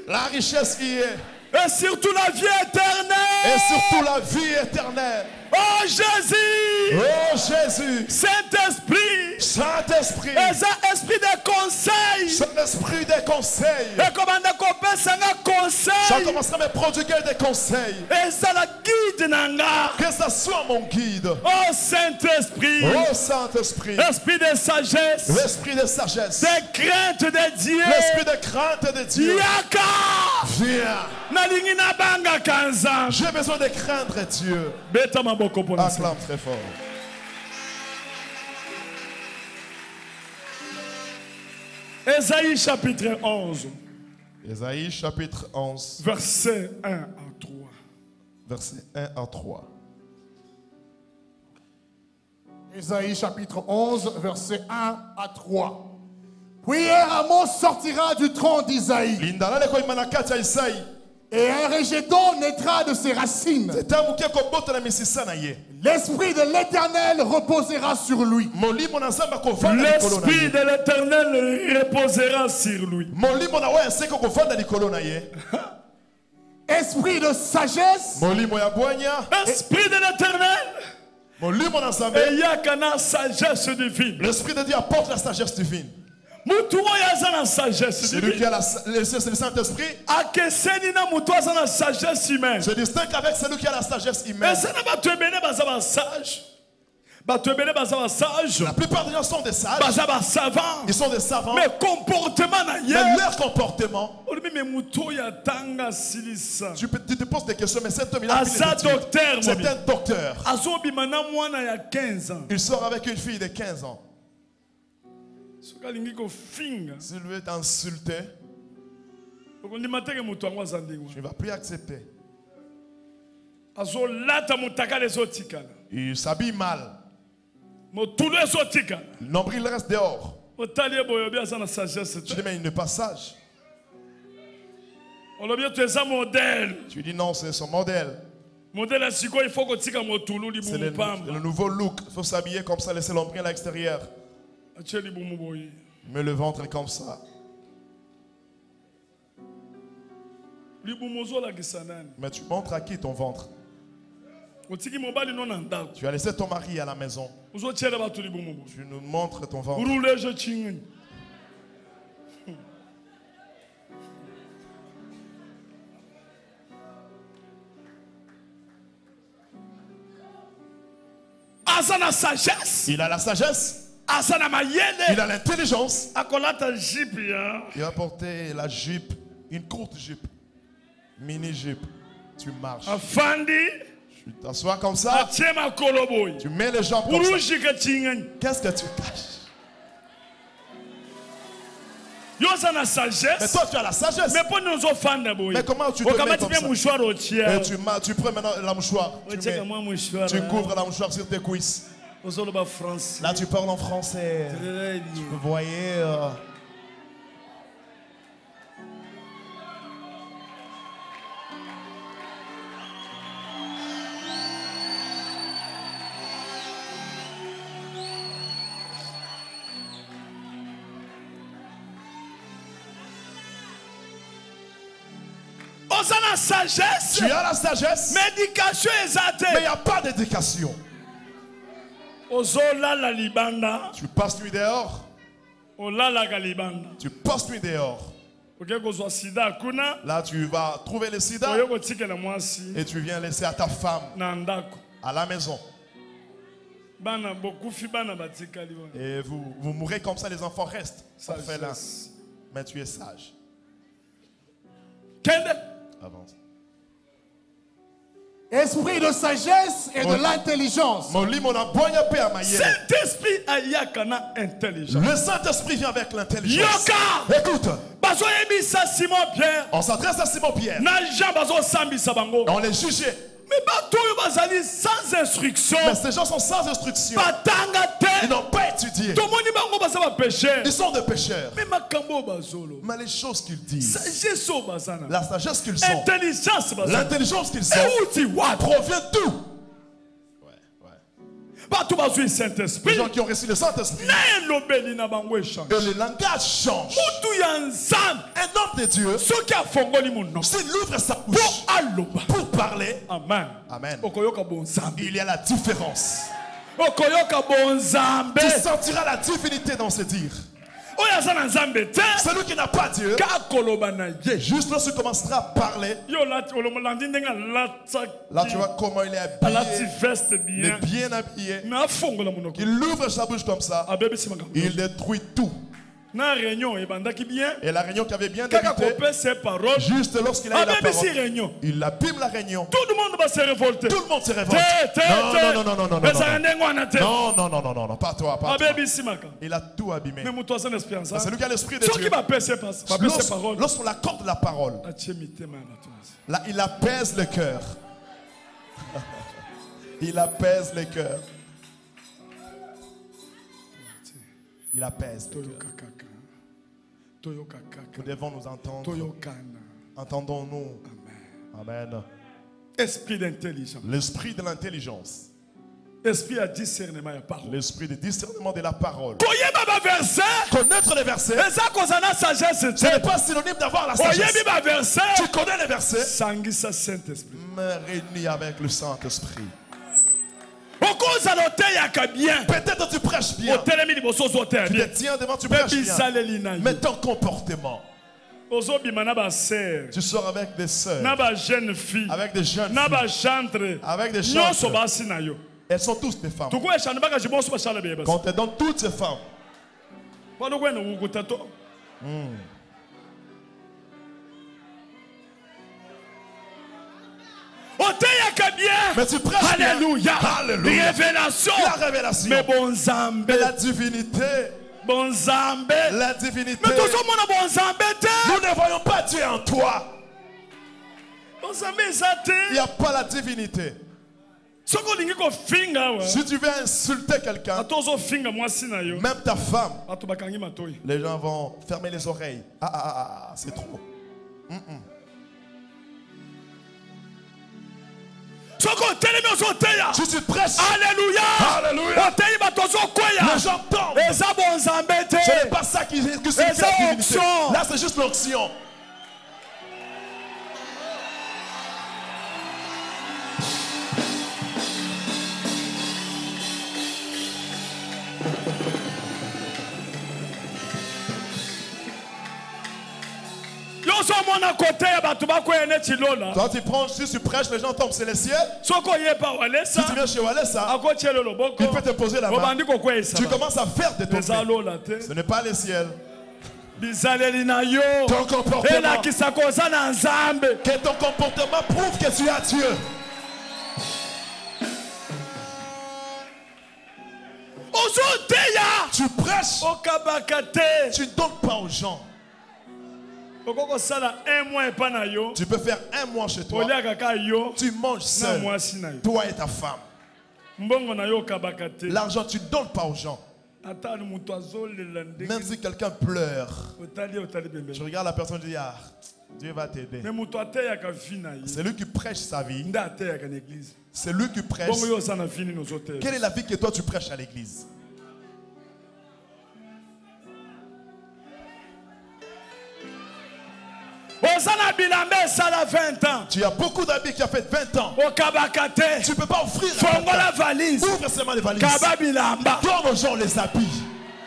la richesse y est. Et surtout la vie éternelle. Et surtout la vie éternelle. Oh Jésus. Oh Jésus. Saint-Esprit. Saint-Esprit. Et ça, esprit de conseil. C'est l'esprit des conseils. Et comment conseil. Ça commencera à me prodiguer des conseils. Et ça la guide nanga. Que ça soit mon guide. Oh Saint-Esprit. Oh Saint-Esprit. Esprit de sagesse. L'esprit de sagesse. De crainte de Dieu. L'esprit de crainte de Dieu. Yaka. Viens. J'ai besoin de craindre Dieu. Acclame très fort. Ésaïe chapitre 11. Ésaïe chapitre 11. Verset 1 à 3. Verset 1 à 3. Ésaïe chapitre 11, verset 1 à 3. Puis un rameau sortira du tronc d'Isaïe. Et un rejeton naîtra de ses racines. L'esprit de l'Éternel reposera sur lui. L'esprit de l'Éternel reposera sur lui. Esprit de sagesse. Esprit de l'Éternel. Et il y a qu'une sagesse divine. L'Esprit de Dieu apporte la sagesse divine. Celui qui a le Saint-Esprit se distingue avec celui qui a la sagesse humaine. La plupart des gens sont des sages. Ils sont des savants. Mais leur comportement. Tu te poses des questions, mais cet homme, il a fini d'études. C'est un docteur. Il sort avec une fille de 15 ans. S'il veut t'insulter, tu ne vas plus accepter. Il s'habille mal. Le nombril reste dehors. Tu dis, mais il n'est pas sage. Tu dis, non, c'est son modèle. C'est le nouveau look. Il faut s'habiller comme ça, laisser l'ombril à l'extérieur. Mais le ventre est comme ça. Mais tu montres à qui ton ventre? Tu as laissé ton mari à la maison. Tu nous montres ton ventre. Il a la sagesse. Il a l'intelligence. Il a porté la jupe, une courte jupe, mini jupe. Tu marches. Tu t'assois comme ça. Tu mets les jambes comme ça. Qu'est-ce que tu caches? Mais toi tu as la sagesse. Mais comment tu te mets comme ça? Tu prends maintenant la mouchoir. Tu couvres la mouchoir sur tes cuisses. Là tu parles en français. Vous voyez. Tu as la sagesse. Mais il n'y a pas d'éducation. Tu passes nuit dehors. Tu passes nuit dehors. Là tu vas trouver le sida. Et tu viens laisser à ta femme à la maison. Et vous mourrez comme ça, les enfants restent. Ça fait là. Mais tu es sage. Avance. Esprit de sagesse et de l'intelligence. Le Saint-Esprit vient avec l'intelligence. Écoute. On s'adresse à Simon-Pierre. On les jugeait. Sans instruction. Mais ces gens sont sans instruction. Ils n'ont pas étudié. Ils sont des pécheurs. Mais les choses qu'ils disent, la sagesse qu'ils sont, l'intelligence qu'ils sont, provient d'où? Les gens qui ont reçu le Saint-Esprit, et le langage change. Un homme de Dieu, s'il ouvre sa bouche pour parler, Amen. Il y a la différence. Tu sentiras la divinité dans ce dire. Celui qui n'a pas Dieu, juste lorsqu'il commencera à parler, là tu vois comment il est habillé, il est bien habillé. Il ouvre sa bouche comme ça, il détruit tout. Et la réunion qui avait bien débuté, juste lorsqu'il a eu la parole, il abîme la réunion. Tout le monde va se révolter. Tout le monde se révolte. Non, pas toi, pas toi. Il a tout abîmé. C'est lui qui a l'esprit de Dieu. Lorsqu'on accorde la parole, là, il apaise le cœur. Il apaise le cœur. Il apaise le cœur. Nous devons nous entendre. Entendons-nous. Amen. Esprit d'intelligence. L'esprit de l'intelligence. Esprit à discernement de la parole. L'esprit de discernement de la parole. Connaître les versets. Ce n'est pas synonyme d'avoir la sagesse. Tu connais les versets. Me réunis avec le Saint-Esprit. Peut-être tu prêches bien. Tu te tiens devant, tu prêches bien. Mais ton comportement. Tu sors avec des sœurs, avec des jeunes filles, avec des chantres. Elles sont tous des femmes. Quand tu es dans toutes ces femmes. Mais tu prêches. Alléluia. Alléluia. Révélation. La révélation. Mais bon Zambé. Mais la divinité. Bon Zambé. La divinité. Mais tout le monde bon Zambé. Nous ne voyons pas Dieu en toi. Bon Zambé, il n'y a pas la divinité. Si tu veux insulter quelqu'un, même ta femme, les gens vont fermer les oreilles. C'est trop. Si tu prêches, alléluia, alléluia, les gens tombent. Ce n'est pas ça qui signifie la divinité. Là, c'est juste l'onction. Quand tu prends, si tu prêches, les gens tombent, c'est le ciel. Si tu viens chez Walesa, il peut te poser la main. Tu commences à faire des tombées. Ce n'est pas le ciel. Ton comportement, que ton comportement prouve que tu as Dieu. Tu prêches, tu ne donnes pas aux gens. Tu peux faire un mois chez toi. Tu manges seul, toi et ta femme. L'argent, tu ne donnes pas aux gens. Même si quelqu'un pleure, je regarde la personne et dis, ah, Dieu va t'aider. C'est lui qui prêche sa vie. C'est lui qui prêche. Quelle est la vie que toi tu prêches à l'église? Tu as beaucoup d'amis qui ont fait 20 ans. Tu ne peux pas offrir la valise. Ouvre seulement les valises. Donne aux gens les habits.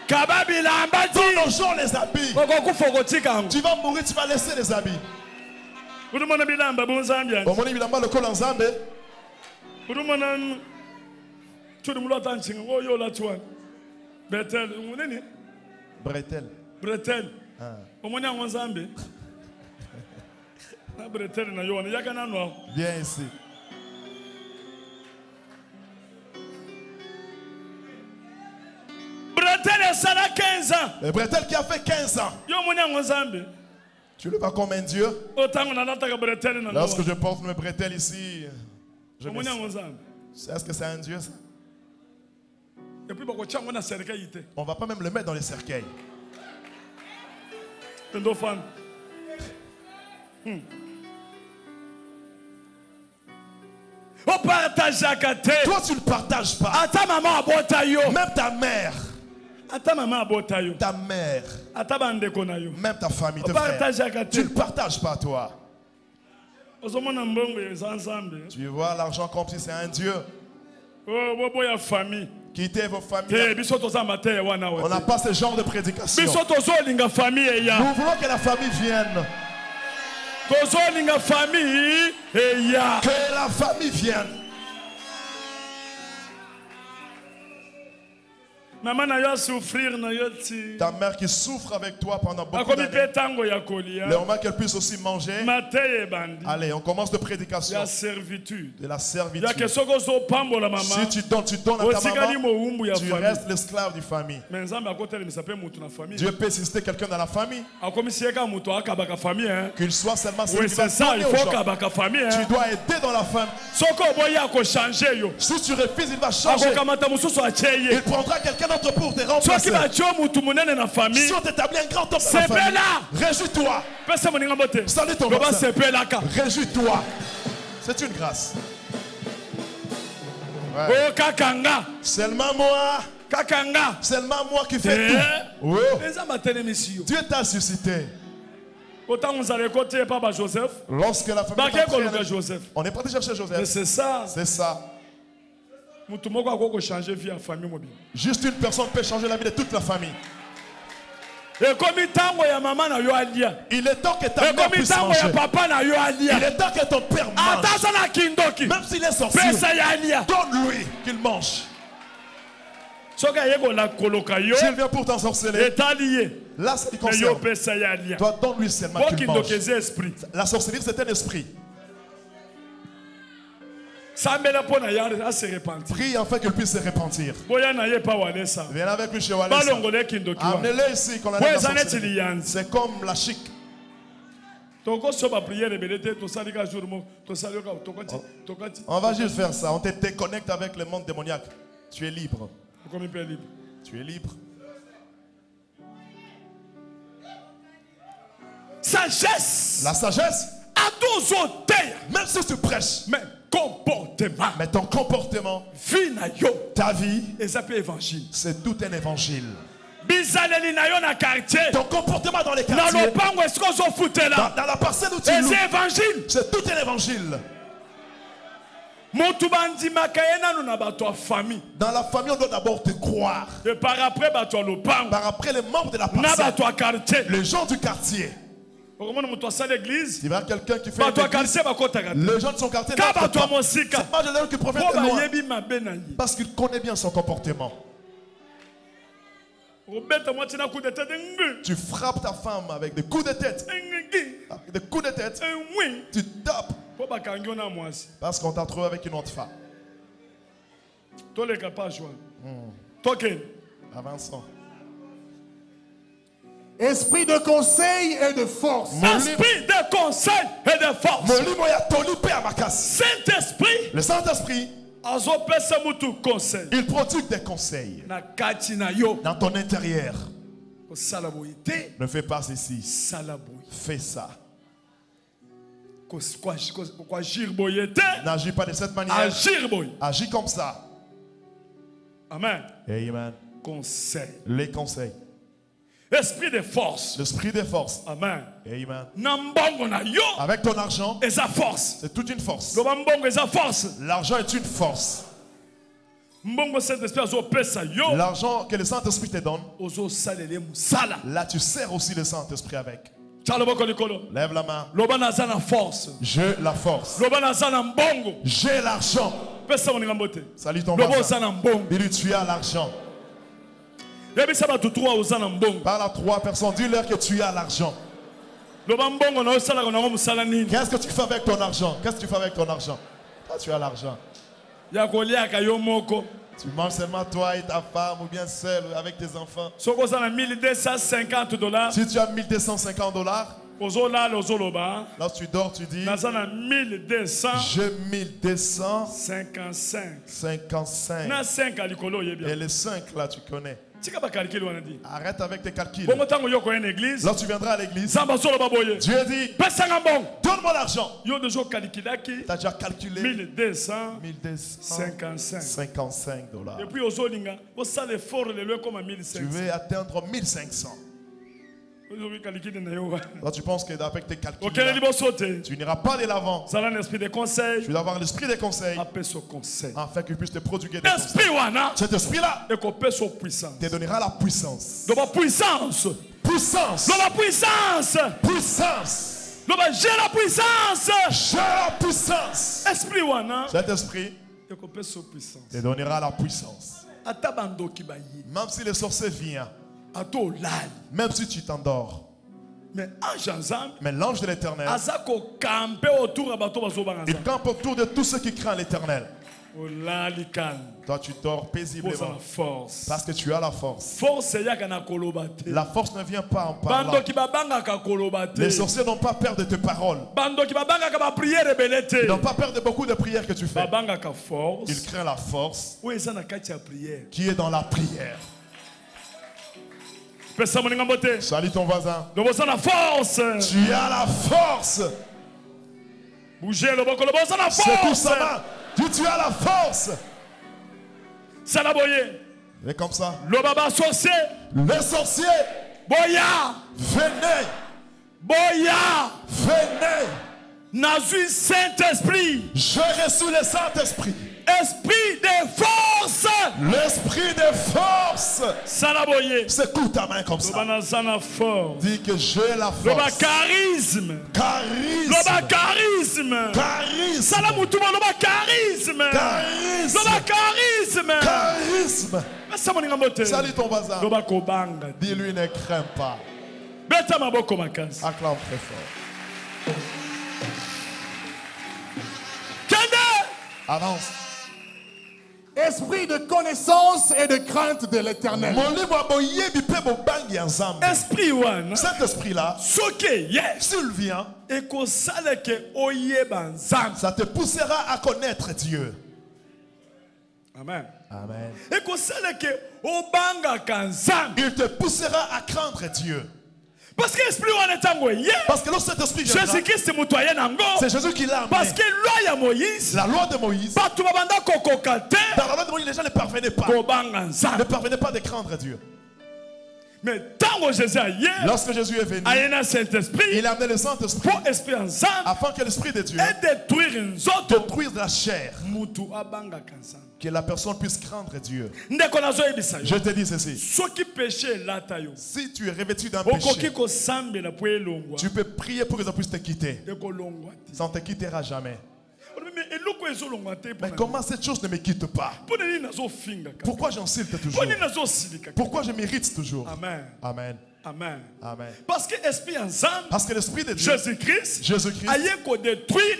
Donne aux gens les habits. Tu vas mourir, tu vas laisser les habits. Bretel. Bretel. Viens ici. Le Bretel qui a fait 15 ans. Tu le vois comme un Dieu. Lorsque je porte mes bretelles ici, je me dis, est-ce que c'est un Dieu ça? On ne va pas même le mettre dans les cercueils. Toi tu ne partages pas. Même ta mère. Ta mère. Même ta famille, tes frères. Tu ne partages pas toi. Tu vois l'argent comme si c'est un Dieu. Quittez vos familles. On n'a pas ce genre de prédication. Nous voulons que la famille vienne. Que la famille vienne. Ta mère qui souffre avec toi pendant beaucoup d'années. Le moment qu'elle puisse aussi manger. Allez, on commence de prédication. De la servitude. Si tu donnes à ta maman, tu restes l'esclave du famille. Dieu peut susciter quelqu'un dans la famille. Qu'il soit seulement celui qui va donner aux gens. Tu dois aider dans la famille. Si tu refuses, il va changer. Il prendra quelqu'un pour te remplacer. Si on t'établit un grand homme dans la famille, réjouis-toi. Salut ton voisin. Réjouis-toi. C'est une grâce. Ouais. Seulement moi. Seulement moi qui fais tout. Oh. Dieu t'a suscité. Lorsque la famille on est parti chercher Joseph. C'est ça. C'est ça. Juste une personne peut changer la vie de toute la famille. Il est temps que ta mère puisse manger. Il est temps que ton père mange. Même s'il est sorcier, donne-lui qu'il mange. S'il vient pour t'ensorceler, là c'est du concerne. Toi, donne-lui seulement qu'il mange. La sorcellerie, c'est un esprit. Prie afin qu'il puisse se repentir. Viens avec lui chez Walesa. Amenez-le ici qu'on a la sorcellerie. C'est comme la chic. On va juste faire ça. On te déconnecte avec le monde démoniaque. Tu es libre. Tu es libre. Sagesse. La sagesse. Même si tu prêches. Comportement. Mais ton comportement, ta vie, c'est tout un évangile. Ton comportement dans les quartiers, dans la parcelle où tu loues, c'est tout un évangile. Dans la famille, on doit d'abord te croire. Par après, les membres de la parcelle, les gens du quartier. Il y a quelqu'un qui fait les gens de son quartier, c'est pas de l'heure qui profite de loin, parce qu'il connaît bien son comportement. Tu frappes ta femme avec des coups de tête. Avec des coups de tête. Tu tapes. Parce qu'on t'a trouvé avec une autre femme. Avançons. Esprit de conseil et de force. Esprit de conseil et de force. Saint-Esprit. Le Saint-Esprit. Il produit des conseils dans ton intérieur. Ne fais pas ceci. Fais ça. N'agis pas de cette manière. Agis comme ça. Amen. Amen. Conseil. Les conseils. Esprit de force. L'esprit de force. Amen. Amen. Avec ton argent, c'est toute une force. L'argent est une force. L'argent que le Saint-Esprit te donne, là tu sers aussi le Saint-Esprit avec. Lève la main. J'ai la force. J'ai l'argent. Salut ton voisin. Dis-lui, tu as l'argent. Par la 3 personnes, dis-leur que tu as l'argent. Qu'est-ce que tu fais avec ton argent? Qu'est-ce que tu fais avec ton argent? Toi, tu as l'argent. Tu manges seulement toi et ta femme ou bien seul avec tes enfants. Si tu as $1250, lorsque tu dors, tu dis j'ai 1255. Et les 5 là, tu connais. Arrête avec tes calculs. Lorsque tu viendras à l'église, Dieu dit donne-moi l'argent. Tu as déjà calculé $1255. Tu veux atteindre 1500. Là, tu penses que avec tes calculs, tu n'iras pas de l'avant. Tu dois avoir l'esprit des conseils afin qu'il puisse te prodiguer des conseils. Cet esprit-là te donnera la puissance. Puissance. Puissance. Puissance. J'ai la puissance. J'ai la puissance. Cet esprit te donnera la puissance. Même si le sorcier vient, même si tu t'endors, mais l'ange de l'Éternel, il campe autour de tous ceux qui craignent l'Éternel. Toi tu dors paisiblement parce que tu as la force. La force ne vient pas en parlant. Les sorciers n'ont pas peur de tes paroles. Ils n'ont pas peur de beaucoup de prières que tu fais. Ils craignent la force qui est dans la prière. Salut ton voisin. Tu as la force. C'est tout ça. Tu as la force. Et comme ça. Les sorciers. Venez. Venez. Saint-Esprit. J'ai reçu le Saint-Esprit. Esprit de force. L'esprit de force. Secoue ta main comme ça. Dis que j'ai la force. Le charisme. Charisme. Le charisme. Charisme. Salamutuma le charisme. Charisme. Le charisme. Charisme. Salut ton voisin. Dis-lui ne crains pas. Acclame très fort. Avance. Esprit de connaissance et de crainte de l'Éternel. Esprit one. Cet esprit-là, s'il vient, ça te poussera à connaître Dieu. Amen. Amen. Il te poussera à craindre Dieu. Parce que l'esprit parce que lorsque cet esprit viendra, c'est Jésus qui l'a amené. Parce que la loi de Moïse, dans la loi de Moïse, les gens ne parvenaient pas de craindre Dieu. Mais lorsque Jésus est venu, il a amené le Saint-Esprit afin que l'Esprit de Dieu détruise la chair, que la personne puisse craindre Dieu. Je te dis ceci: si tu es revêtu d'un péché, tu peux prier pour que ça puisse te quitter. Ça ne te quittera jamais. Mais comment cette chose ne me quitte pas? Pourquoi j'insulte toujours? Pourquoi je m'irrite toujours? Amen. Amen. Amen. Amen. Parce que l'Esprit de Dieu, Jésus-Christ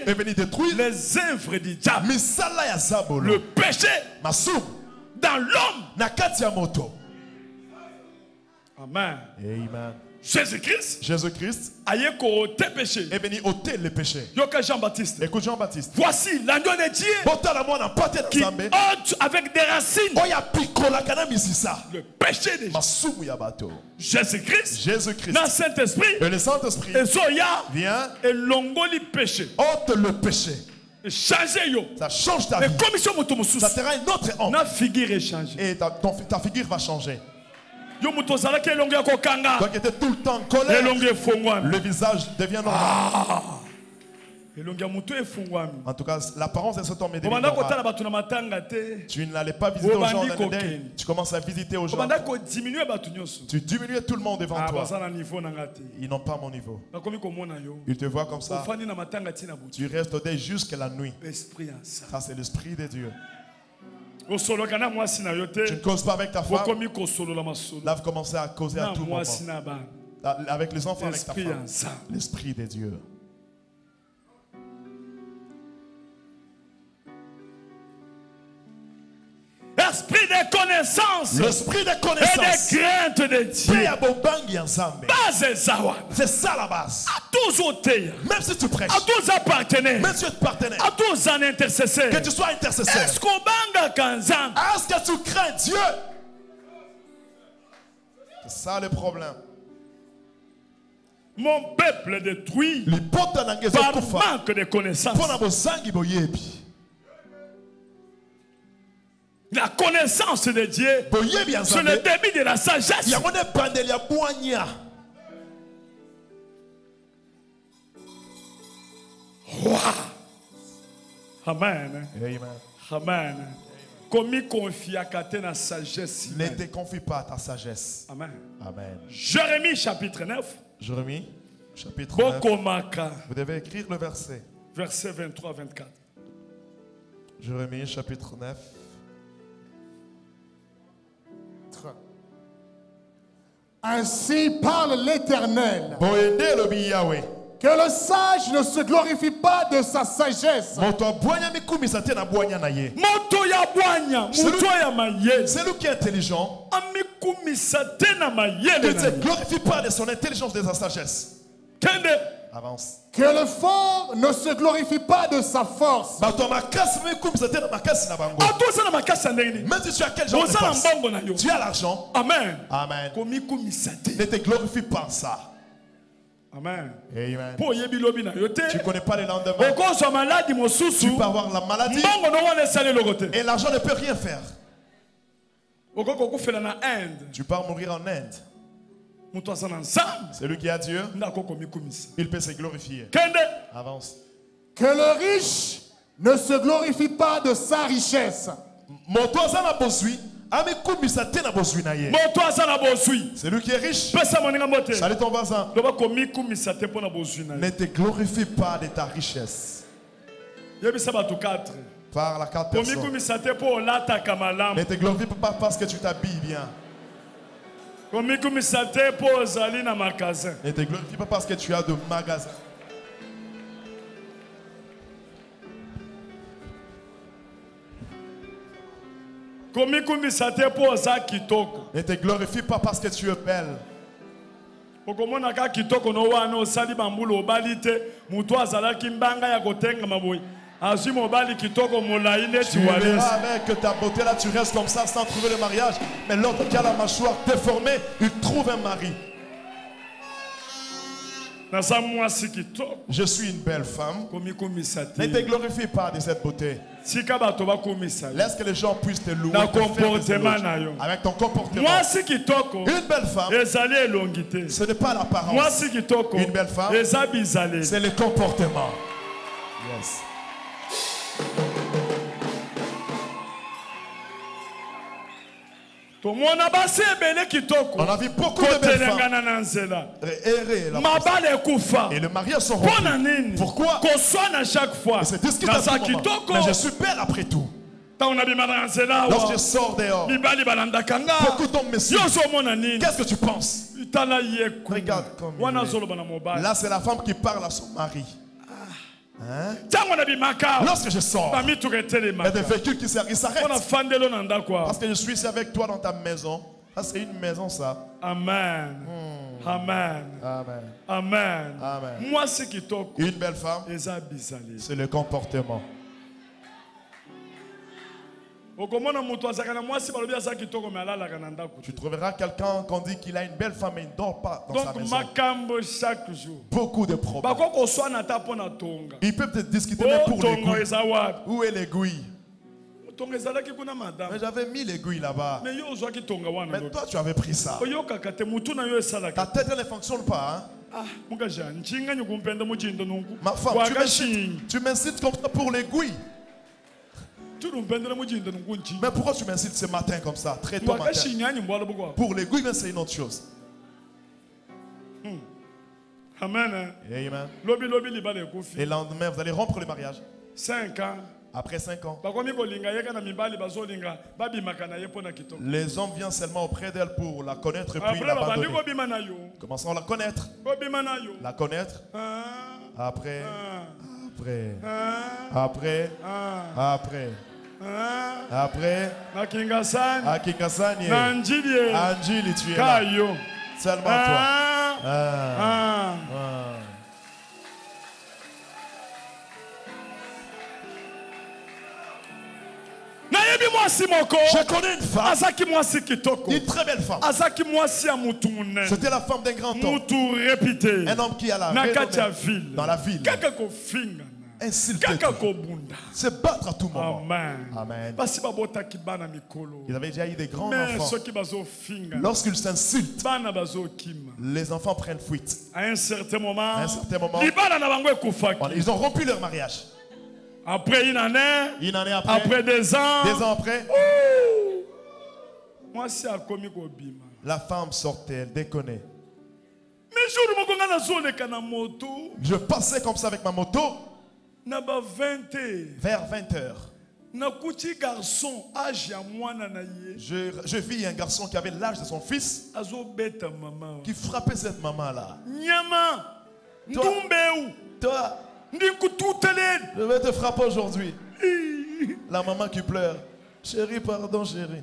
est venu détruire les œuvres du diable, le péché dans l'homme. Amen. Amen. Jésus-Christ est venu ôter le péché. Écoute Jean-Baptiste. Voici l'agneau de Dieu qui ôte avec des racines le péché des gens. Jésus-Christ, dans le Saint-Esprit, et le Saint-Esprit vient et l'ongoli péché. Ôte le péché. Ça change ta vie. Ça te rend un autre homme. Et ta figure va changer. Toi qui étais tout le temps en colère, le visage devient normal. En tout cas, l'apparence de cet homme est devenue normale. Tu n'allais pas visiter aux gens dans les. Tu commences à visiter aux gens. Tu diminues tout le monde devant toi. Ils n'ont pas mon niveau. Ils te voient comme ça. Tu restes au deuil jusqu'à la nuit. Ça, c'est l'Esprit de Dieu. Tu ne causes pas avec ta femme. Là, vous commencez à causer à tout moment. Avec les enfants, avec ta femme. L'Esprit de Dieu. L'esprit de connaissance. L'esprit de connaissance. Et de crainte de Dieu. C'est ça la base. Même si tu prêches. Même si tu es partenaire. Que tu sois intercesseur. Est-ce que tu crains Dieu? C'est ça le problème. Mon peuple détruit par manque de connaissance. La connaissance de Dieu, c'est le début de la sagesse. Wow. Amen. Amen. Ne te confie pas à ta sagesse. Amen. Amen. Jérémie chapitre 9. Jérémie chapitre 9. Vous devez écrire le verset. Verset 23-24. Jérémie chapitre 9. Ainsi parle l'Éternel. Que le sage ne se glorifie pas de sa sagesse. Celui qui est intelligent ne se glorifie pas de son intelligence, de sa sagesse. Avance. Que le fort ne se glorifie pas de sa force. Même si tu as quel genre de force, tu as l'argent. Amen. Amen. Ne te glorifie pas en ça. Amen. Amen. Tu ne connais pas le lendemain. Tu peux avoir la maladie et l'argent ne peut rien faire. Tu peux mourir en Inde. Celui qui a Dieu, il peut se glorifier. Avance. Que le riche ne se glorifie pas de sa richesse. C'est lui qui est riche. Salut ton voisin. Ne te glorifie pas de ta richesse. Par la 4 personnes. Ne te glorifie pas parce que tu t'habilles bien. Ne te glorifie pas parce que tu as de magasins. Ne te glorifie pas parce que tu es belle. Tu verras avec ta beauté là, tu restes comme ça sans trouver le mariage. Mais l'autre qui a la mâchoire déformée, il trouve un mari. Je suis une belle femme. Ne te glorifie pas de cette beauté. Laisse que les gens puissent te louer avec ton comportement. Une belle femme, ce n'est pas l'apparence. Une belle femme, c'est le comportement. Yes. On a vu beaucoup de belles femmes errer et le mariage sont rompus. Pourquoi? Et c'est discuté à ce moment. Mais je suis belle après tout. Lorsque je sors dehors, beaucoup d'hommes me suivent. Qu'est-ce que tu penses? Regarde comme là, c'est la femme qui parle à son mari. Hein? Lorsque je sors, il y a des véhicules qui s'arrêtent. Parce que je suis ici avec toi dans ta maison. Ça, c'est une maison, ça. Amen. Amen. Amen. Amen. Amen. Moi, c'est qui toque. Une belle femme, c'est le comportement. Tu trouveras quelqu'un qu'on dit qu'il a une belle femme et il ne dort pas dans sa maison. Chaque jour. Beaucoup de problèmes. Ils peuvent te discuter même pour l'aiguille. Où est l'aiguille? Mais j'avais mis l'aiguille là-bas. Mais toi, tu avais pris ça. Ta tête ne fonctionne pas. Hein? Ma femme, tu m'incites comme ça pour l'aiguille. Mais pourquoi tu m'incites ce matin comme ça? Très tôt matin. Pour l'aiguille, c'est une autre chose. Amen. Amen. Et le lendemain, vous allez rompre le mariage. 5 ans. Après 5 ans. Les hommes viennent seulement auprès d'elle pour la connaître et puis l'abandonner. Commençons à la connaître. La connaître. Après. Après. Après. Après. À Kingasani. Anjili, tu es là. Seulement toi. Je connais une femme, une très belle femme. C'était la femme d'un grand homme, un homme qui a la renommée dans la ville. Insulter, se battre à tout moment. Amen. Ils avaient déjà eu des grands enfants. Lorsqu'ils s'insultent, les enfants prennent fuite. À un certain moment, ils ont rompu leur mariage. Après une année après 2 ans, 2 ans après, moi c'est à commis. La femme sortait, elle déconnait. Je passais comme ça avec ma moto. Vers 20h. Je vis un garçon qui avait l'âge de son fils, qui frappait cette maman-là. Toi, je vais te frapper aujourd'hui. La maman qui pleure. Chérie, pardon, chérie.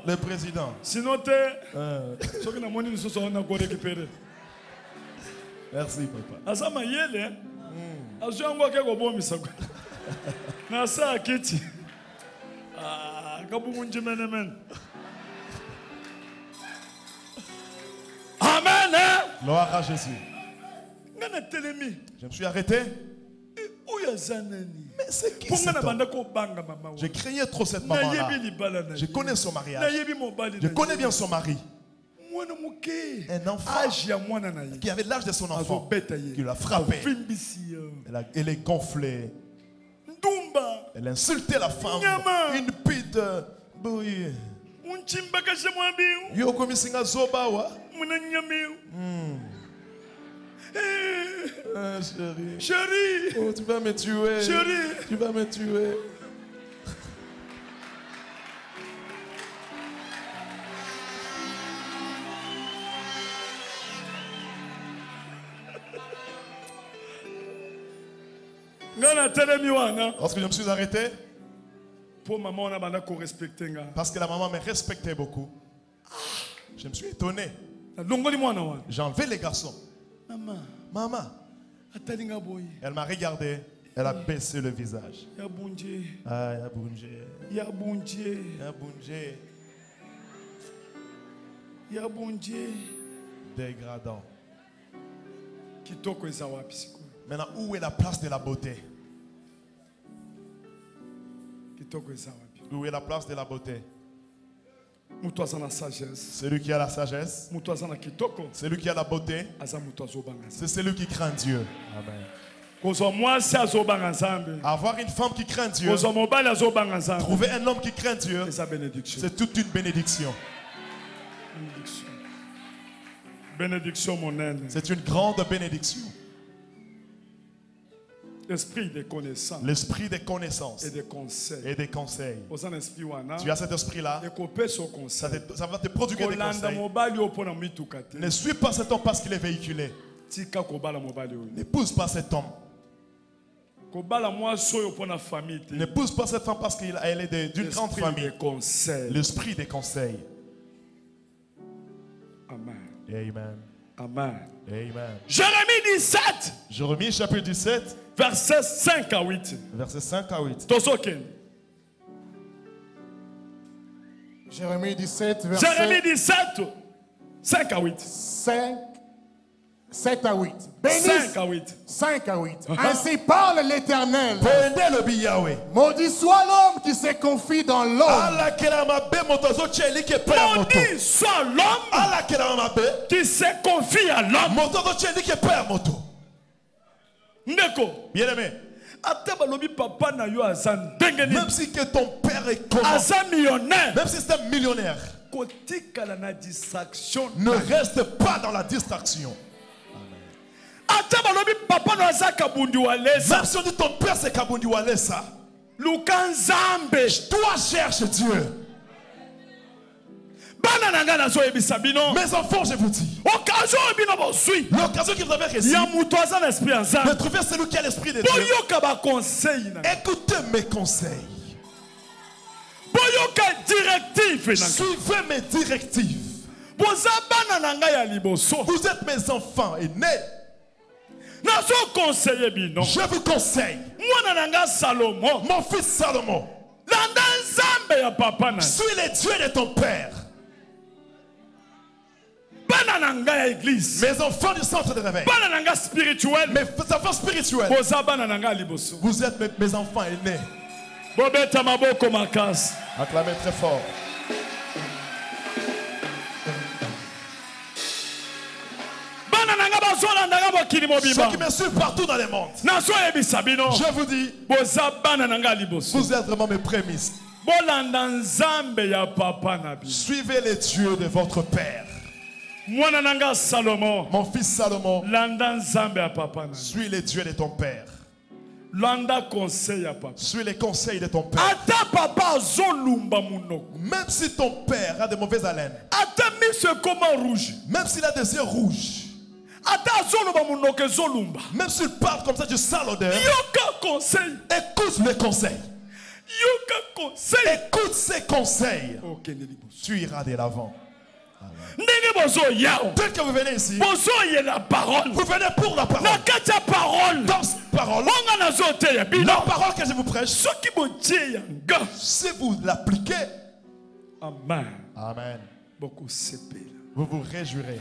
Le président. Sinon, merci, papa. Amen. Gloire à Jésus. Je Je me suis arrêté. Mais c'est qui cet homme? Je craignais trop cette maman-là. Je connais son mariage. Je connais bien son mari. Un enfant qui avait l'âge de son enfant, qui l'a frappé. Elle est gonflée. Elle a insulté la femme. Une pute. Yo komisinga zoba wa. Chérie. Chérie. Oh, tu vas me tuer. Chérie. Tu vas me tuer. Lorsque je me suis arrêté, parce que la maman me respectait beaucoup, je me suis étonné. J'ai enlevé les garçons. Maman. Elle m'a regardé. Elle a baissé le visage. Ah, dégradant. Maintenant, où est la place de la beauté? Où est la place de la beauté? Celui qui a la sagesse, celui qui a la beauté, c'est celui qui craint Dieu. Amen. Avoir une femme qui craint Dieu, trouver un homme qui craint Dieu, c'est toute une bénédiction. C'est une grande bénédiction. L'esprit des connaissances. L'esprit des connaissances. Et des conseils. Et des conseils. Tu as cet esprit-là. Ça va te produire des conseils. Ne suis pas cet homme parce qu'il est véhiculé. N'épouse pas cet homme. N'épouse pas cette femme parce qu'elle est d'une grande famille. L'esprit des conseils. Amen. Amen. Amen. Amen. Jérémie 17. Jérémie chapitre 17. Versets 5 à 8. Versets 5 à 8. Jérémie 17, Jérémie 17, 5 à 8. 7 à 8. 5 à 8. 5 à 8. Ainsi parle l'Éternel. Maudit soit l'homme qui se confie dans l'homme. Maudit soit l'homme qui se confie à l'homme. Bien-aimé, même si que ton père est millionnaire, même si c'est un millionnaire, ne reste pas dans la distraction. Même si on dit ton père c'est Kabundiwalesa, toi cherche Dieu. Mes enfants, je vous dis, l'occasion que vous avez reçue de trouver celui qui a l'esprit de Dieu. Écoutez mes conseils. Suivez mes directives. Vous êtes mes enfants aînés. Je vous conseille. Mon fils Salomon, suis les dieux de ton père. Mes enfants du centre de réveil, mes enfants spirituels, vous êtes mes enfants aînés. Acclamez très fort. Ceux qui me suivent partout dans le monde, je vous dis, vous êtes vraiment mes prémices. Suivez les dieux de votre père. Mon fils Salomon, suis les dieux de ton père. Suis les conseils de ton père. Même si ton père a de mauvaises haleines, même s'il a des yeux rouges, même s'il parle comme ça du sale odeur, écoute les conseils. Écoute ses conseils. Tu iras de l'avant. Dès que vous venez ici, vous venez pour la parole. Dans cette parole, la parole que je vous prêche, si vous l'appliquez, Amen. Amen, vous vous réjouirez.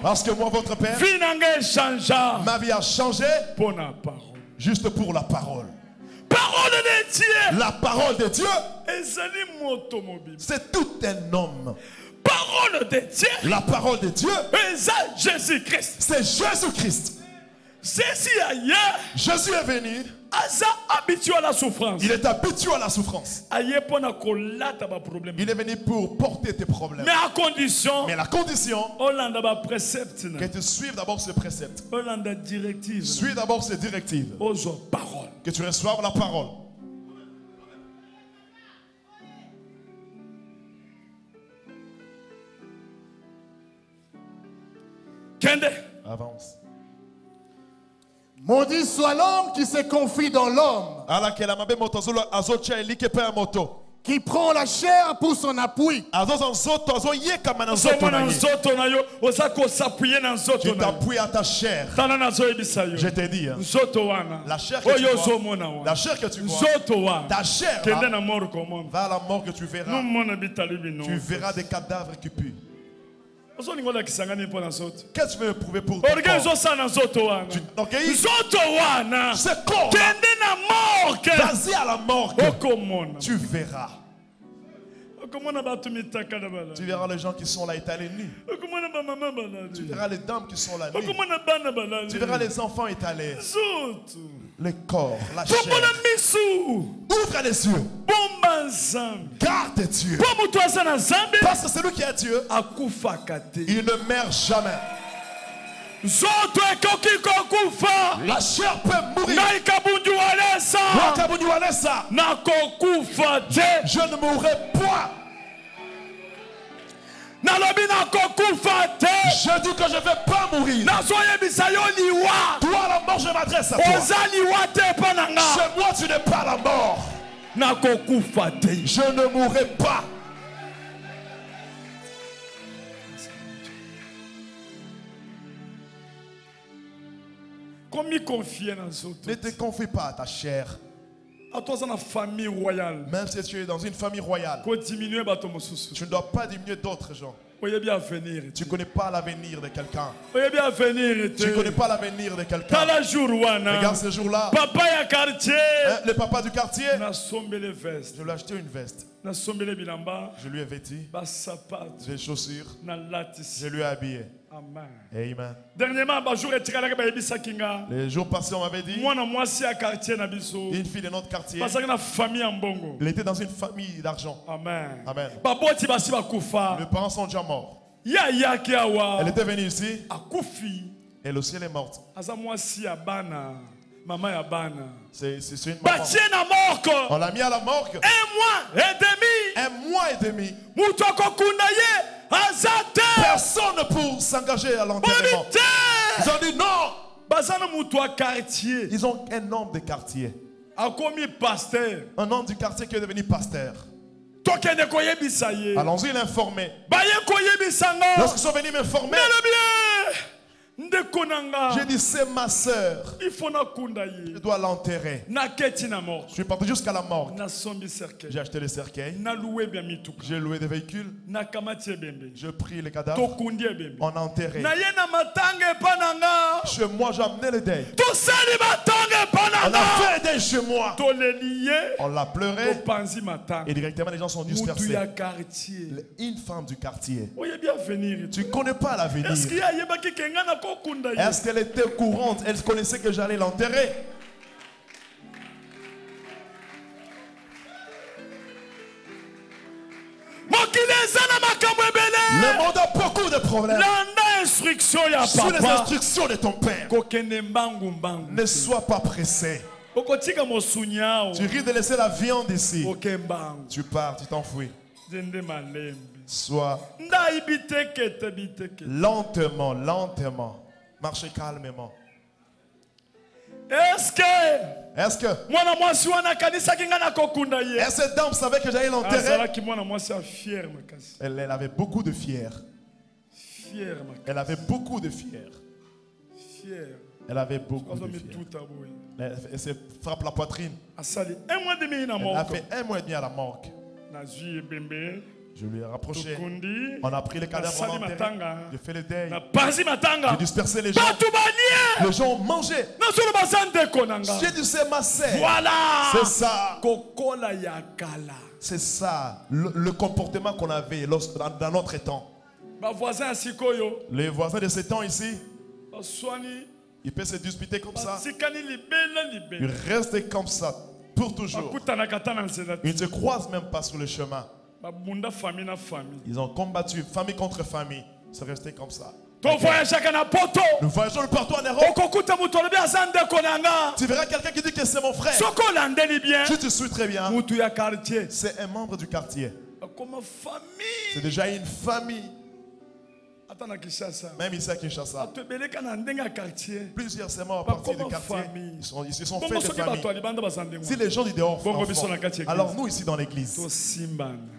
Parce que moi, votre père, ma vie a changé juste pour la parole. Parole de Dieu. La parole de Dieu, c'est tout un homme. Parole de Dieu. La parole de Dieu, Jésus-Christ. C'est Jésus-Christ. Jésus est venu. Habitué à la souffrance. Il est habitué à la souffrance. Il est venu pour porter tes problèmes. Mais la condition que tu suives d'abord ce précepte. Suis d'abord ces directives. Que tu reçoives la parole. Avance. Maudit soit l'homme qui se confie dans l'homme, qui prend la chair pour son appui. Tu t'appuies à ta chair. Je t'ai dit, la chair que tu vois, ta chair va à la mort que tu verras. Tu verras des cadavres qui puent. Qu'est-ce que tu veux prouver pour toi? C'est corps. Vas-y à la mort. Tu verras. Tu verras les gens qui sont là étalés nus. Tu verras les dames qui sont là nus. Tu verras les enfants étalés. Les corps, la chair. Ouvre les yeux. Garde tes yeux. Parce que celui qui a Dieu, il ne meurt jamais. La chair peut mourir. Je ne mourrai point. Je dis que je ne vais pas mourir. Toi la mort, je m'adresse à toi. Chez moi tu n'es pas la mort. Je ne mourrai pas. Ne te confie pas à ta chair. Même si tu es dans une famille royale, tu ne dois pas diminuer d'autres gens. Tu ne connais pas l'avenir de quelqu'un. Tu ne connais pas l'avenir de quelqu'un. Regarde ce jour-là. Le papa du quartier, je lui ai acheté une veste. Je lui ai vêtu des chaussures. Je lui ai habillé. Amen. Amen. Dernièrement, les jours passés, on m'avait dit une fille de notre quartier. Elle était dans une famille d'argent. Amen. Amen. Les parents sont déjà morts. Elle était venue ici. Elle aussi, elle est morte. C'est une maman. On l'a mis à la morgue. 1 mois et demi. Personne pour s'engager à l'enterrement. Ils ont dit non. Ils ont un homme de quartier. Un homme du quartier qui est devenu pasteur. Allons-y l'informer. Lorsqu'ils sont venus m'informer, j'ai dit c'est ma soeur. Je dois l'enterrer. Je suis parti jusqu'à la morgue. J'ai acheté les cercueils. J'ai loué des véhicules. Je pris les cadavres. On a enterré. Chez moi, j'ai amené le deuil. On a fait le deuil chez moi. On l'a pleuré. Et directement, les gens sont dispersés. Une femme du quartier. Tu ne connais pas l'avenir. Est-ce qu'elle était courante? Elle connaissait que j'allais l'enterrer. Le monde a beaucoup de problèmes. Sous les instructions de ton père. Ne sois pas pressé. Tu risques de laisser la viande ici. Tu pars, tu t'enfuis. Sois lentement, lentement. Marchez calmement. Est-ce que cette dame savait que j'allais l'enterrer? Elle avait beaucoup de fier. Elle avait beaucoup de fier. Elle avait beaucoup de fier. Elle se frappe la poitrine. Elle a fait 1 mois et demi à la morgue. Je lui ai rapproché. On a pris les cadavres, on a enterré. J'ai fait le deuil. J'ai dispersé les gens. Les gens ont mangé. J'ai dit c'est ma sœur. Voilà. C'est ça. C'est ça le comportement qu'on avait dans notre temps. Les voisins de ce temps ici, ils peuvent se disputer comme ça. Ils restent comme ça pour toujours. Ils ne se croisent même pas sur le chemin. Ils ont combattu famille contre famille. C'est resté comme ça. Nous voyageons partout en Europe. Tu verras quelqu'un qui dit que c'est mon frère. Si tu suis très bien, c'est un membre du quartier. C'est déjà une famille. Même ici à Kinshasa, plusieurs sont morts à partir du quartier. Ils se sont fait des familles. Si les gens du dehors font enfants, alors nous ici dans l'église,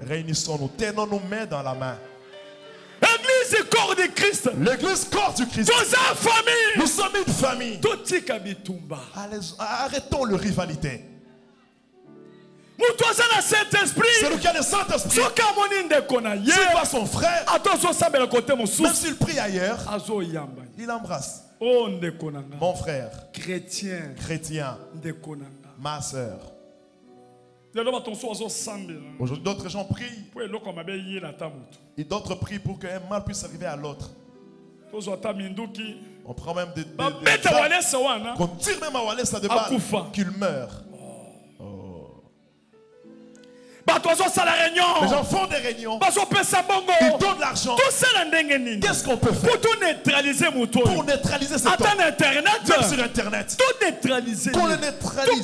réunissons-nous, tenons-nous main dans la main. L'église corps de Christ. L'église corps du Christ. Nous sommes une famille. Arrêtons la rivalité. C'est le cas de Saint-Esprit. S'il voit son frère, même s'il prie ailleurs, il l'embrasse. Mon frère, chrétien, ma soeur. Aujourd'hui, d'autres gens prient. Et d'autres prient pour qu'un mal puisse arriver à l'autre. On prend même des qu'on tire même à Walesa de balle, qu'il meurt. Les gens font des réunions. Ils donnent de l'argent. Qu'est-ce qu'on peut faire pour neutraliser cet homme? Même sur Internet. Qu'on le neutralise.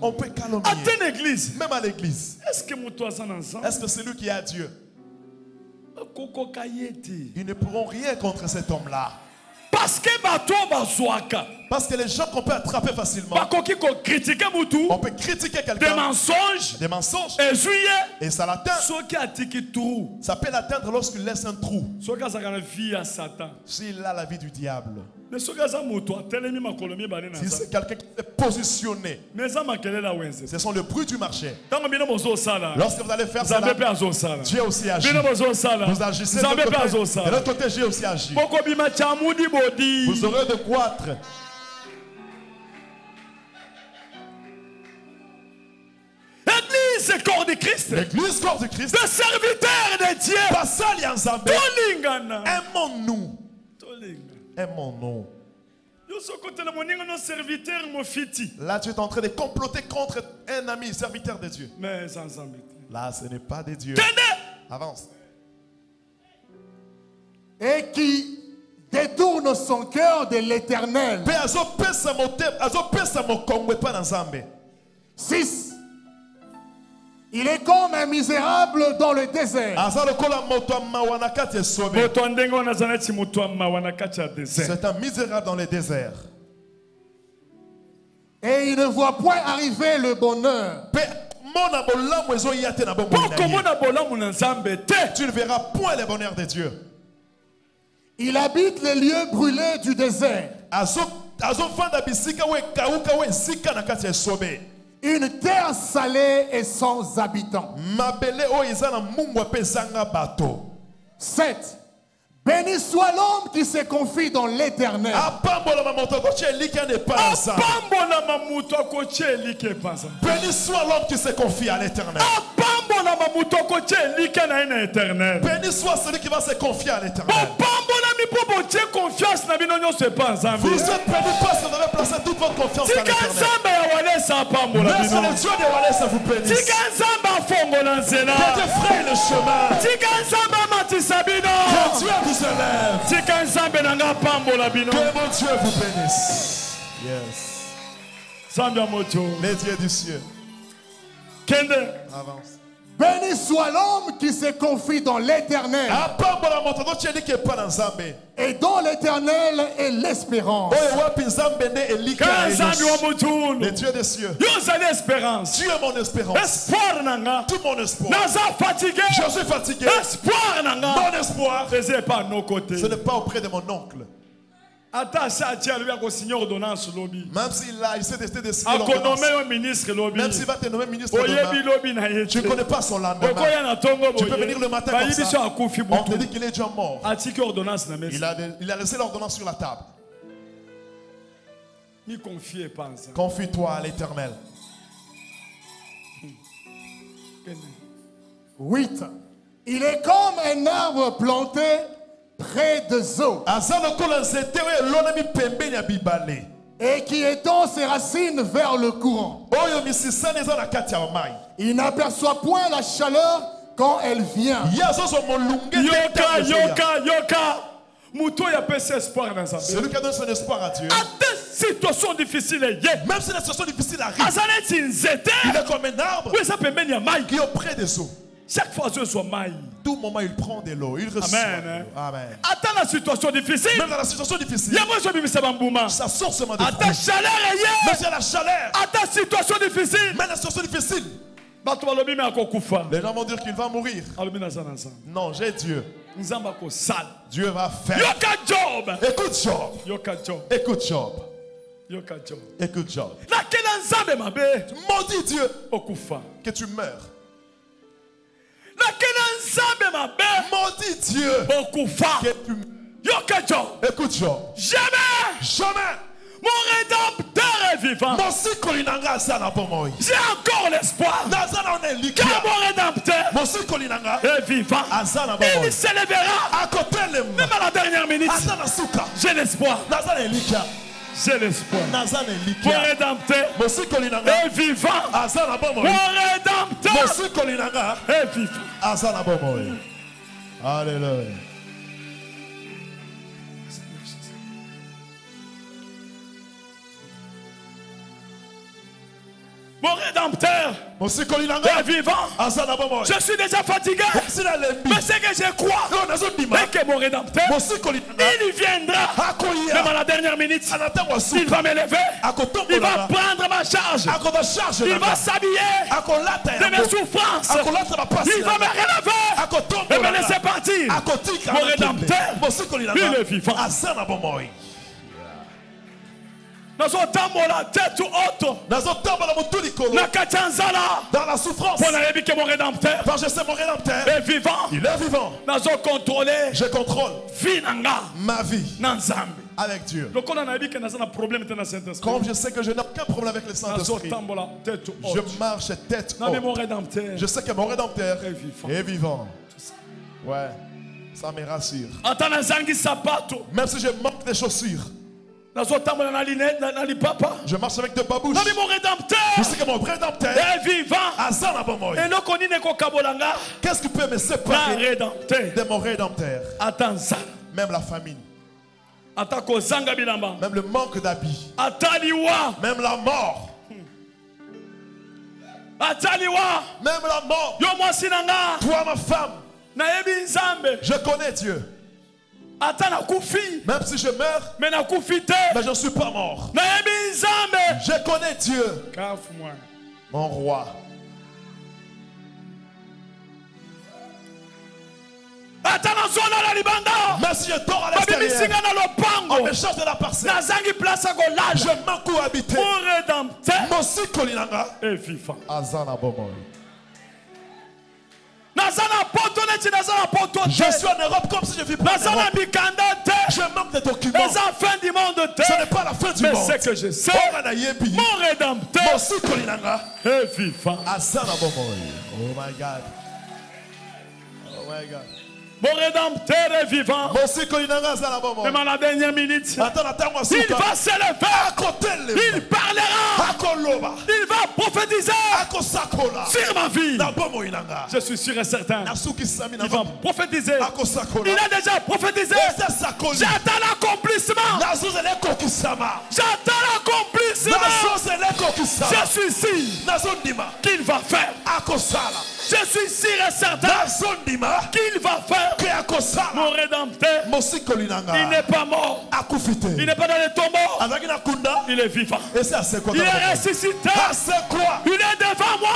On peut calomnier. Même à l'église. Est-ce que c'est lui qui a Dieu? Ils ne pourront rien contre cet homme-là. Parce que les gens qu'on peut attraper facilement, on peut critiquer quelqu'un, des mensonges, et ça l'atteint. Ça peut l'atteindre lorsqu'il laisse un trou. S'il a la vie du diable. Si c'est quelqu'un qui est positionné, ce sont le bruit du marché. Lorsque vous allez faire ça, Dieu aussi agit. Vous agissez de l'autre côté, Dieu aussi agit. Vous aurez de quoi être. L'église corps de Christ. L'église corps de Christ. Le serviteur de Dieu. Aimons-nous. Aimons-nous. Là, tu es en train de comploter contre un ami, serviteur de Dieu. Là, ce n'est pas de Dieu. Avance. Et qui détourne son cœur de l'Éternel. 6. Il est comme un misérable dans le désert. C'est un misérable dans le désert. Et il ne voit point arriver le bonheur. Tu ne verras point le bonheur de Dieu. Il habite les lieux brûlés du désert. Une terre salée et sans habitants. 7. Béni soit l'homme qui se confie dans l'Éternel. Béni soit l'homme qui se confie à l'Éternel. Béni soit celui qui va se confier à l'Éternel. Vous êtes bénis parce que vous avez placé toute votre confiance à l'Éternel. Laisse le Dieu de Walesa vous bénisse. Que Dieu fraye le chemin. Que Dieu vous élève. Que mon Dieu vous bénisse. Yes. Les dieux du ciel. Avance. Béni soit l'homme qui se confie dans l'Éternel. Et dans l'Éternel est l'espérance. Les dieux des cieux. Dieu est mon espérance. Tout mon espoir. Je suis fatigué. Mon espoir. Ce n'est pas auprès de mon oncle. Même s'il a essayé de signer l'ordonnance, même s'il va te nommer ministre demain, tu ne connais pas son lendemain. Tu peux venir le matin comme ça. On te dit qu'il est déjà mort. Il a laissé l'ordonnance sur la table. Confie-toi à l'Éternel. 8. Il est comme un arbre planté près des eaux et qui étend ses racines vers le courant. Il n'aperçoit point la chaleur quand elle vient. Celui qui a donné son espoir à Dieu, situation difficile, même si la situation difficile arrive, il est comme un arbre qui est auprès des eaux. Chaque fois que je sois maille, tout moment il prend de l'eau, il reçoit. Amen. Amen. Attends la situation difficile. Même dans la situation difficile, sa source de attends chaleur, même si la chaleur. attends situation difficile. Même la situation difficile. Les gens vont dire qu'il va mourir. Non, j'ai Dieu. Dieu va faire. Écoute Job. Écoute Job. Écoute Job. Maudit Dieu que tu meurs. Maudit Dieu que tu meurs. Écoute Job. Jamais. Mon rédempteur est vivant. J'ai encore l'espoir. Car mon rédempteur est vivant. Il s'élèvera. Même à la dernière minute. J'ai l'espoir. J'ai l'espoir. Mon rédempteur est vivant. Mon rédempteur est vivant. Alléluia. Mon rédempteur est vivant. Je suis déjà fatigué. Mais c'est que je crois que mon rédempteur, il viendra. Même à la dernière minute, il va m'élever. Il va prendre ma charge. Il va s'habiller de mes souffrances. Il va me relever et me laisser partir. Mon rédempteur, il est vivant. Dans la tête haute. Dans la souffrance. Mon rédempteur. Quand je sais mon rédempteur est vivant. Il est vivant. Je contrôle ma vie avec Dieu. Comme je sais que je n'ai aucun problème avec le Saint-Esprit, je marche tête haute. Je sais que mon rédempteur est vivant. Ouais, ça me rassure. Même si je manque des chaussures, je marche avec des babouches. Je sais que mon rédempteur est vivant. Qu'est-ce qui peut me séparer de mon rédempteur? Même la famine. Même le manque d'habits. Même la mort. Même la mort. Toi ma femme, je connais Dieu. Même si je meurs, mais je ne suis pas mort. Je connais Dieu, mon roi. Même si je dors à l'extérieur, on me change de la parcelle. Je manque où habiter. Mon Sikolinanga est vivant. Je suis en Europe comme si je vivais en Europe. Je manque de documents. Ce n'est pas la fin du monde. Mais c'est que je sais. Mon rédempteur est vivant. Oh my God. Oh my God. Mon rédempteur est vivant. Même à la dernière minute, il va s'élever. Il parlera. Il va prophétiser sur ma vie. Je suis sûr et certain. Il va prophétiser. Il a déjà prophétisé. J'attends l'accomplissement. J'attends l'accomplissement. Je suis sûr qu'il va faire. Je suis sûr et certain qu'il va faire. Mon rédempteur, il n'est pas mort. Il n'est pas dans les tombeaux. Il est vivant. Il est ressuscité. Il est devant moi.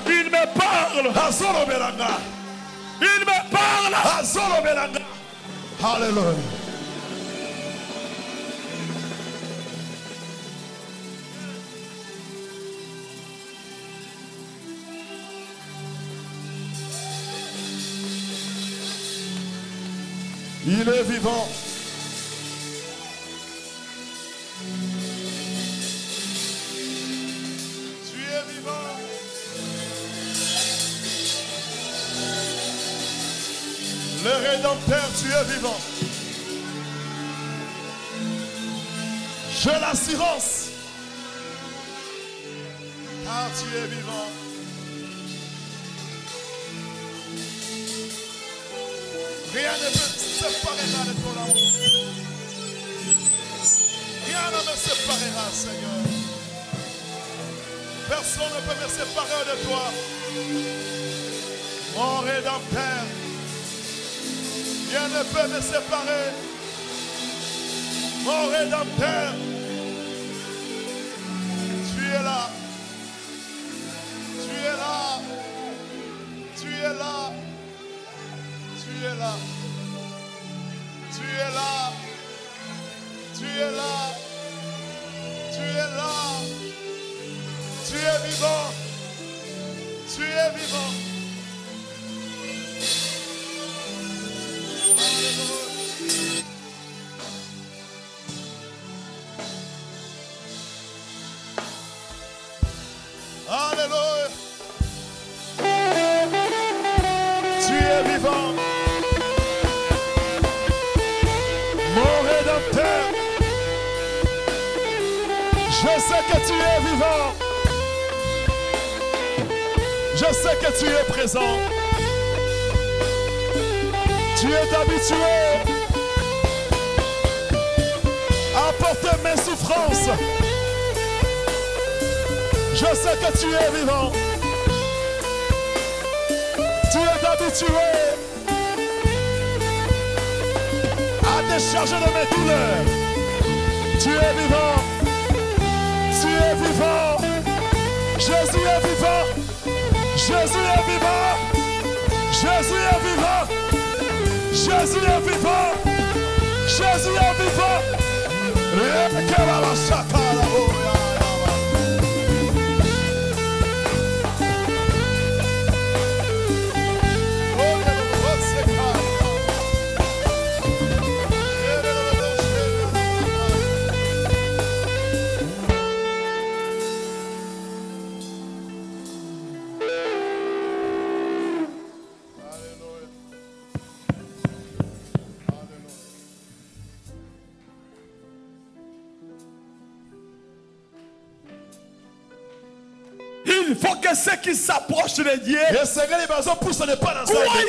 Il me parle. Il me parle. Alléluia. Il est vivant. Tu es vivant. Le Rédempteur, tu es vivant. J'ai l'assurance. Car tu es vivant. Rien ne peut séparer de ton amour. Rien ne me séparera, Seigneur. Personne ne peut me séparer de toi. Mon Rédempteur. Rien ne peut me séparer. Mon Rédempteur. Tu es là. Tu es là. Tu es là. Tu es là. Tu es là. Tu es là. Tu es là. Tu es vivant. Tu es vivant. Alléluia. Tu es vivant. Mon Rédempteur. Je sais que tu es vivant. Je sais que tu es présent. Tu es habitué à porter mes souffrances. Je sais que tu es vivant. Tu es habitué à décharger de mes douleurs. Tu es vivant. Tu es vivant. Jésus est vivant. Jésus est vivant. Jésus est vivant. Jésus est vivant. Jésus est vivant. Il faut que ceux qui s'approchent de Dieu croient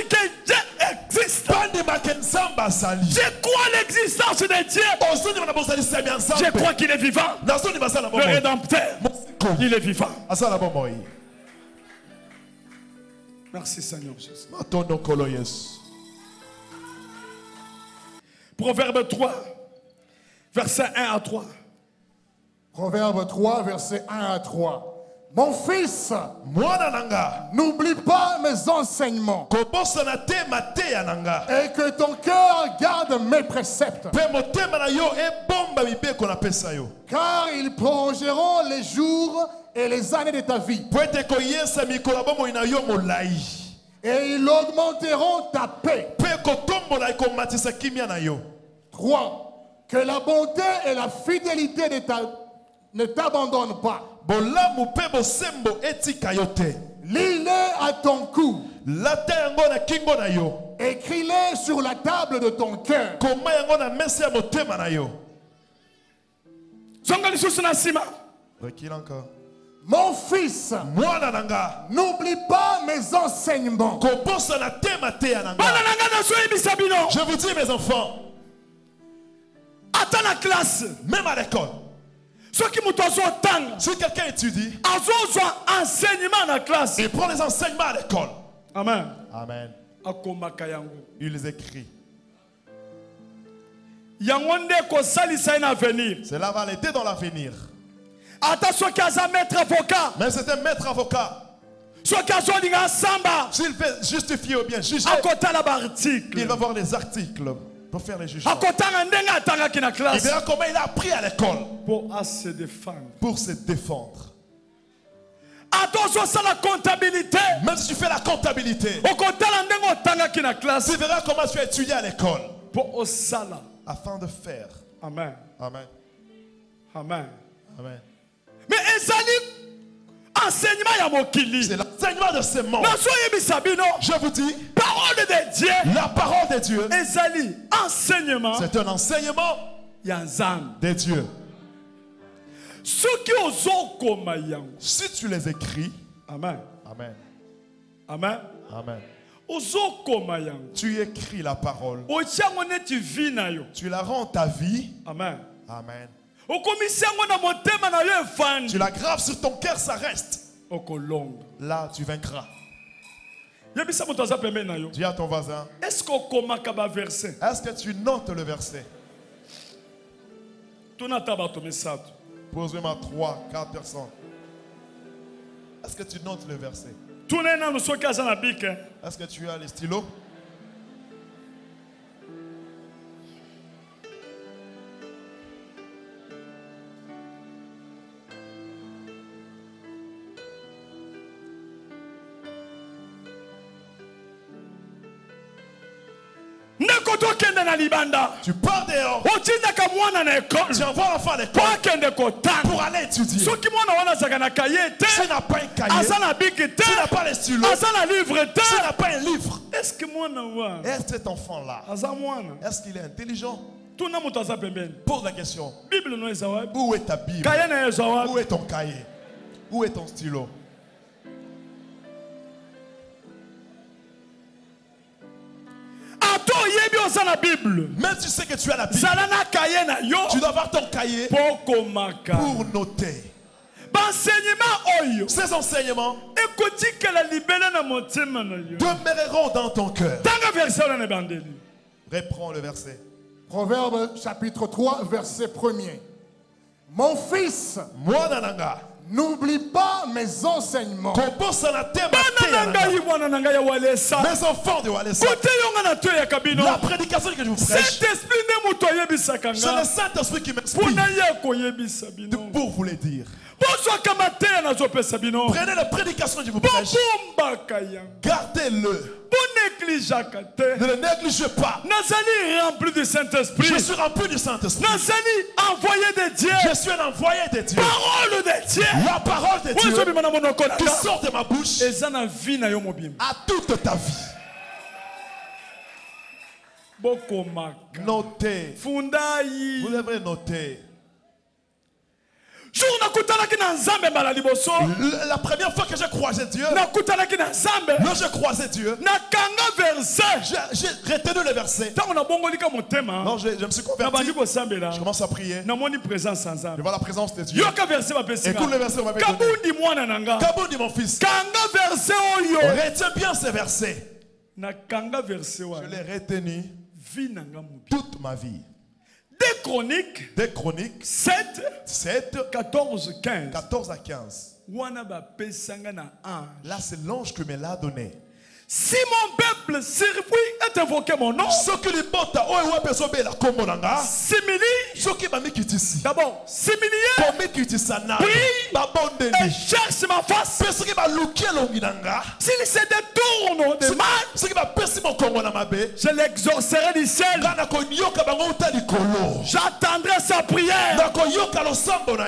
que Dieu existe. Je crois l'existence de Dieu. Je crois qu'il est vivant. Le Rédempteur, il est vivant. Merci Seigneur Jésus. Proverbe 3, verset 1 à 3. Proverbe 3, verset 1 à 3. Mon fils, n'oublie pas mes enseignements et que ton cœur garde mes préceptes, car ils prolongeront les jours et les années de ta vie et ils augmenteront ta paix. 3. Que la bonté et la fidélité ne t'abandonnent pas. Lis-les à ton cou. Écris-les sur la table de ton cœur. Mon fils, n'oublie pas mes enseignements. Je vous dis, mes enfants, attends la classe, même à l'école, si quelqu'un étudie, il prend les enseignements à l'école. Amen. Amen. Il les écrit. Cela va l'aider dans l'avenir. Mais c'est un maître avocat. S'il veut justifier ou bien juger, il va voir les articles pour faire les jugements. Il verra comment il a appris à l'école pour se défendre. Pour se défendre. Même si tu fais la comptabilité, tu verras comment tu as étudié à l'école. afin de faire. Amen. Amen. Amen. Amen. Mais enseignement ya mokili. C'est l'enseignement de ce monde. Je vous dis, parole de Dieu. La parole de Dieu. Enseignement. C'est un enseignement de Dieu. Si tu les écris, Amen. Amen. Amen. Amen. Tu écris la parole. Tu la rends ta vie. Amen. Amen. Tu la graves sur ton cœur, ça reste. Là, tu vaincras. Dis à ton voisin, est-ce que tu notes le verset? Pose-moi 3, 4 personnes. Est-ce que tu notes le verset? Est-ce que tu as les stylos? Tu pars dehors. Tu envoies l'enfant à l'école pour aller étudier. Si tu n'as pas un cahier, tu n'as pas les stylos, tu n'as pas un livre. Est-ce que cet enfant-là, est-ce qu'il est intelligent? Pose la question. Où est ta Bible? Où est ton cahier? Où est ton stylo? Même si tu sais que tu as la Bible, tu dois avoir ton cahier pour noter. Ces enseignements demeureront dans ton cœur. Reprends le verset. Proverbe chapitre 3, verset 1er. Mon fils, n'oublie pas mes enseignements. Mes enfants de Walesa, la prédication que je vous prêche, c'est le Saint-Esprit qui m'explique pour vous le dire. Prenez la prédication que je vous prêche, gardez-le. Ne le négligez pas. Je suis rempli du Saint-Esprit. Envoyé de Dieu. Je suis un envoyé de Dieu. Parole de Dieu. La parole de Dieu qui sort de ma bouche à toute ta vie. Notez. Vous devrez noter. La première fois que j'ai croisé Dieu, lorsque j'ai croisé Dieu, j'ai retenu le verset. Non, je me suis converti. Je commence à prier. Je vois la présence de Dieu. Écoute le verset, on m'avait donné. Kabundi, mon fils. Retiens bien ces versets. Je l'ai retenu toute ma vie. Des Chroniques 7, 14, 15. 14 à 15. Là, c'est l'ange qui me l'a donné. Si mon peuple est invoqué mon nom, d'abord, et cherche ma face, s'il se détourne de mal, je l'exaucerai du ciel, j'attendrai sa prière,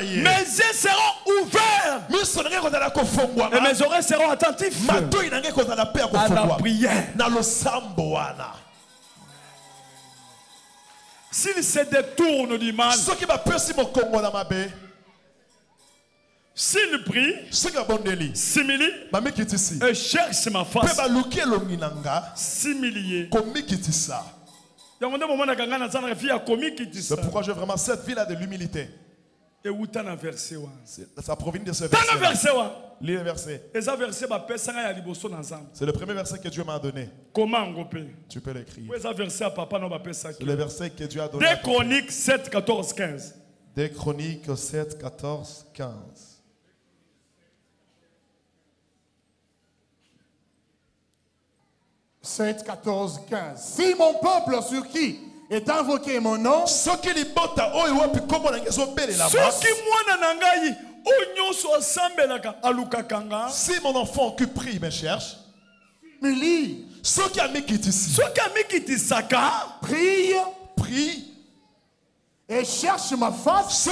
mes yeux seront ouverts et mes oreilles seront attentifs à la prière. S'il se détourne du mal, s'il prie, simili, et cherche ma face, similier. C'est pourquoi j'ai vraiment cette vie-là de l'humilité. Ça provient de ce verset. Lis le verset. C'est le premier verset que Dieu m'a donné. Tu peux l'écrire. C'est le verset que Dieu a donné. Des Chroniques 7, 14, 15. Des Chroniques 7, 14, 15. « 7, 14, 15. Si mon peuple sur qui est invoqué mon nom, si mon enfant qui prie me cherche, m'humilie, prie et cherche ma face,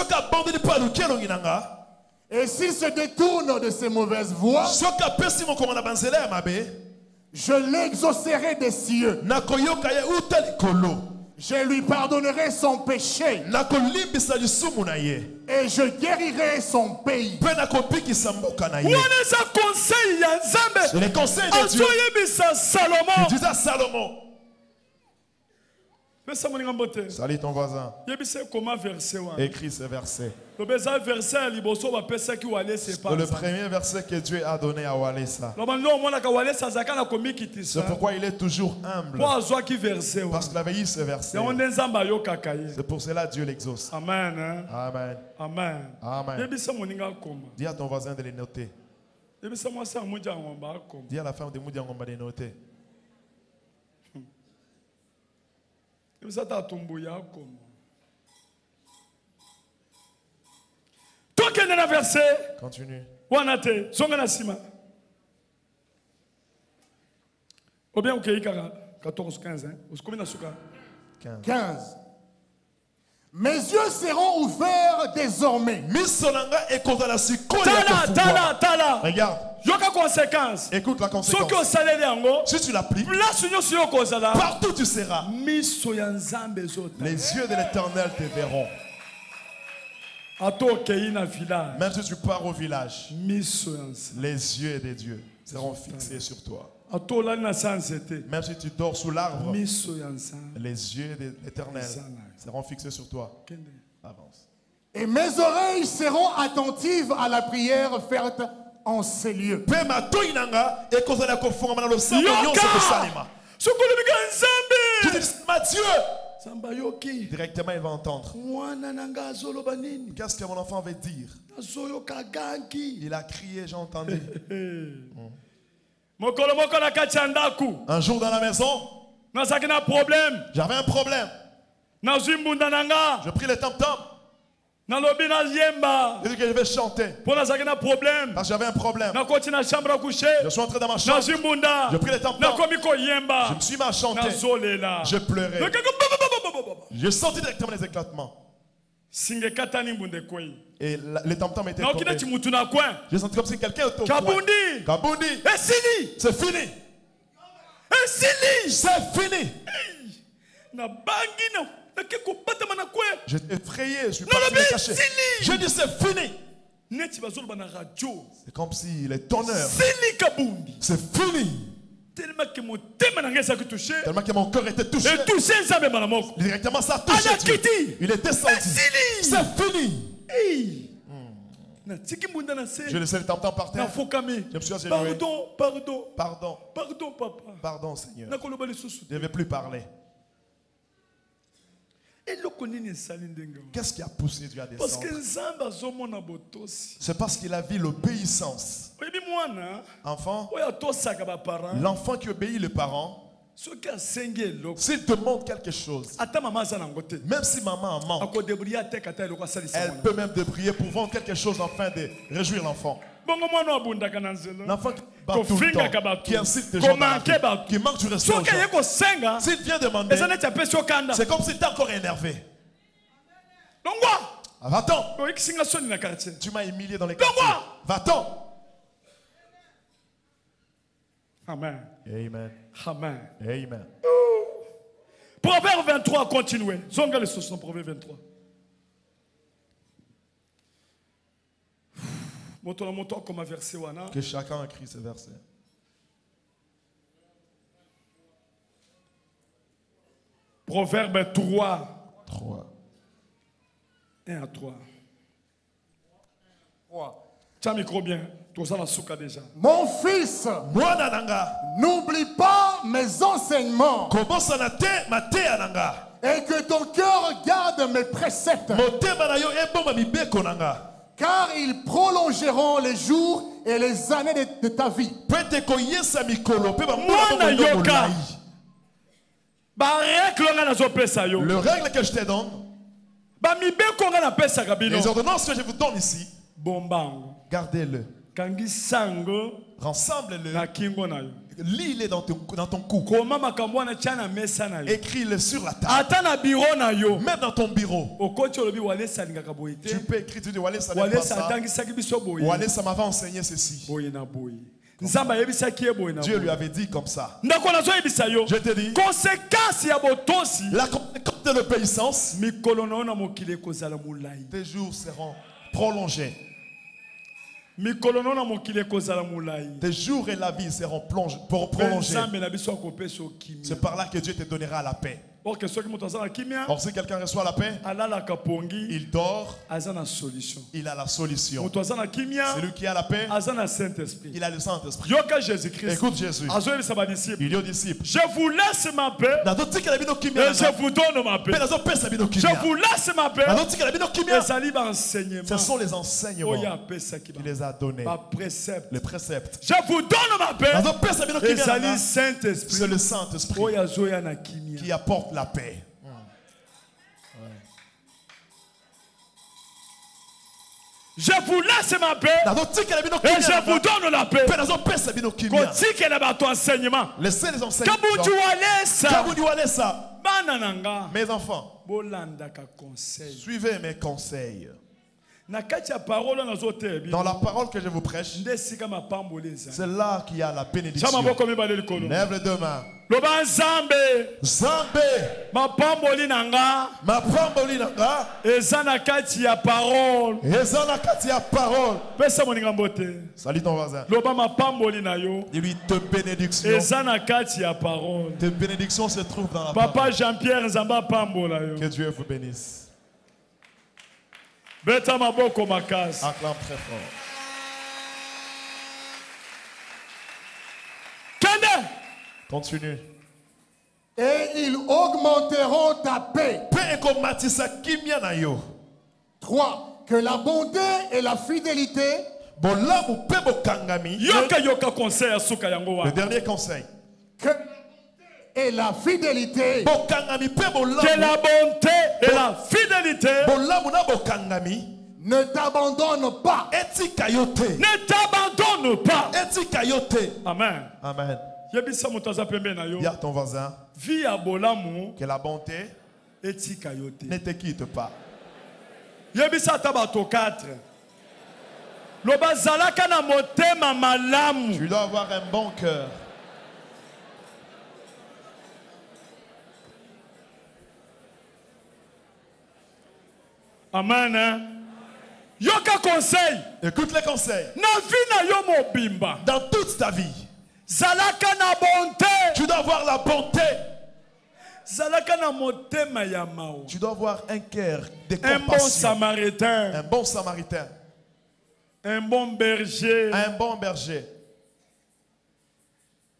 et s'il se détourne de ses mauvaises voies, je l'exaucerai des cieux. Je lui pardonnerai son péché. Et je guérirai son pays. C'est les conseils de Dieu. Il disait à Salomon. Salut ton voisin. Écris ce verset. C'est le premier verset que Dieu a donné à Walesa. C'est pourquoi il est toujours humble. Parce qu'il avait eu ce verset. C'est pour cela que Dieu l'exauce. Amen. Amen. Amen. Amen. Dis à ton voisin de les noter. Dis à la femme de Moudiangomba de les noter. Continue. Ou bien 14, 15. 15. Mes yeux seront ouverts désormais. Regarde. Écoute la conséquence. Si tu l'appliques, partout tu seras. Les yeux de l'Éternel te verront. Même si tu pars au village, les yeux des dieux seront fixés sur toi. Même si tu dors sous l'arbre, les yeux de l'Éternel seront fixés sur toi. Avance. Et mes oreilles seront attentives à la prière faite en ces lieux. Directement il va entendre. Qu'est-ce que mon enfant veut dire? Il a crié, j'ai entendu. Un jour dans la maison, j'avais un problème. Je pris le tam-tam. J'ai dit que je vais chanter. Parce que j'avais un problème. Je suis entré dans ma chambre. J'ai pris le tam-tam. Je me suis mis à chanter. Je pleurais. J'ai senti directement les éclatements. Et les tam-tam étaient tombés. J'ai senti comme si quelqu'un était au coin. Kabundi. C'est fini. C'est fini. J'étais effrayé, je suis parti me cacher. Je dis c'est fini. C'est comme si les tonneurs. C'est fini. Tellement que mon cœur était touché. Directement ça a touché Dieu. Il est descendu. C'est fini. Je laissais le tam-tam par terre. Je me suis agenouillé. Pardon, papa. Pardon, Seigneur. Je ne vais plus parler. Qu'est-ce qui a poussé Dieu à descendre? C'est parce qu'il a vu l'obéissance. Enfant, l'enfant qui obéit les parents, s'il te montre quelque chose, même si maman en manque, elle peut même débrouiller pour vendre quelque chose afin de réjouir l'enfant. L'enfant qui bat tout le temps, qui incite les gens qui manque du respect aux gens. S'il vient demander, c'est comme s'il était encore énervé. Va-t'en. Tu m'as humilié dans les quartiers. Va-t'en. Amen. Amen. Amen. Amen. Proverbe 23, continuez. Zonga le sous Proverbe 23. Que chacun écrit ce verset. Proverbe 3. 1 à 3. 3. Tiens, micro bien. Mon fils, n'oublie pas mes enseignements. Et que ton cœur garde mes préceptes. Car ils prolongeront les jours et les années de ta vie. Le règle que je te donne, les ordonnances que je vous donne ici, gardez-le. Rassemble-le. Lis-le dans ton cou. Écris-le sur la table. Même dans ton bureau. Tu peux écrire, tu dis, Walé, ça n'est pas ça. Walé, ça m'avait enseigné ceci. Dieu lui avait dit comme ça. Je te dis, la conséquence de l'obéissance, tes jours seront prolongés. Tes jours et la vie seront prolongés. C'est par là que Dieu te donnera la paix. Or, si quelqu'un reçoit la paix, il dort, il a la solution. Celui qui a la paix, il a le Saint-Esprit. Écoute Jésus. Il dit aux disciples, je vous laisse ma paix et je vous donne ma paix. Je vous laisse ma paix. Ce sont les enseignements qu'il les a donnés. Les préceptes. Je vous donne ma paix. C'est le Saint-Esprit qui apporte la paix. Je vous laisse ma paix et je vous donne la paix. Laissez les enseignements. Mes enfants, suivez mes conseils. Dans la parole que je vous prêche, c'est là qu'il y a la bénédiction. Lève les deux mains. Zambé, ma pamboli nanga ezana kati ya parole. Pesa moninga mbote. Salut ton voisin. Loba ma pamboli na yo. Dis-lui te bénédiction. Ezana kati ya parole. Tes bénédictions se trouvent dans la parole. Papa parole. Jean-Pierre Nzamba pambola yo. Que Dieu vous bénisse. Beta maboko makasi. Acclame très fort. Kende. Continue. Et ils augmenteront ta paix. 3. Que la bonté et la fidélité. Le dernier conseil. Que et la fidélité. Que la bonté et la fidélité ne t'abandonne pas. Ne t'abandonne pas. Amen. Amen. Dis à ton voisin que la bonté ne te quitte pas. Tu dois avoir un bon cœur. Amen. Yoka conseil. Écoute les conseils. Dans toute ta vie. Zalaka na bonté. Tu dois avoir la bonté. Zalaka na motema ya mao. Tu dois avoir un cœur de compassion. Un bon samaritain. Un bon samaritain. Un bon berger. Un bon berger.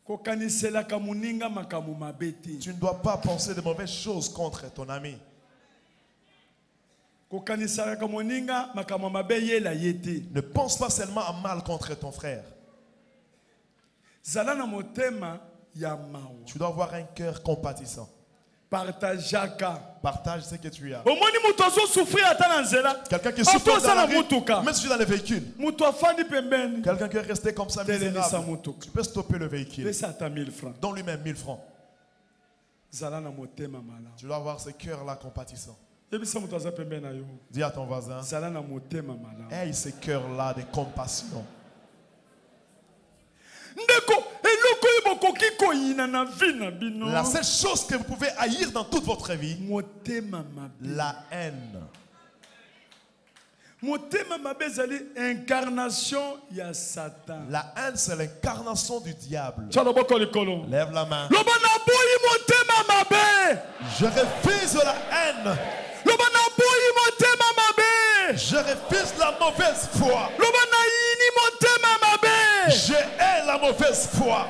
Tu ne dois pas penser de mauvaises choses contre ton ami. Ne pense pas seulement à mal contre ton frère. Tu dois avoir un cœur compatissant. Partage ce que tu as. Quelqu'un qui souffre dans la rue, même si tu es dans le véhicule. Quelqu'un qui est resté comme ça misérable. Tu peux stopper le véhicule. Donne lui-même 1000 francs. Tu dois avoir ce cœur-là compatissant. Dis à ton voisin, aie ce cœur-là de compassion. La seule chose que vous pouvez haïr dans toute votre vie, la haine. La haine, c'est l'incarnation du diable. Lève la main. Je refuse la haine. Je refuse la mauvaise foi. Je hais la mauvaise foi.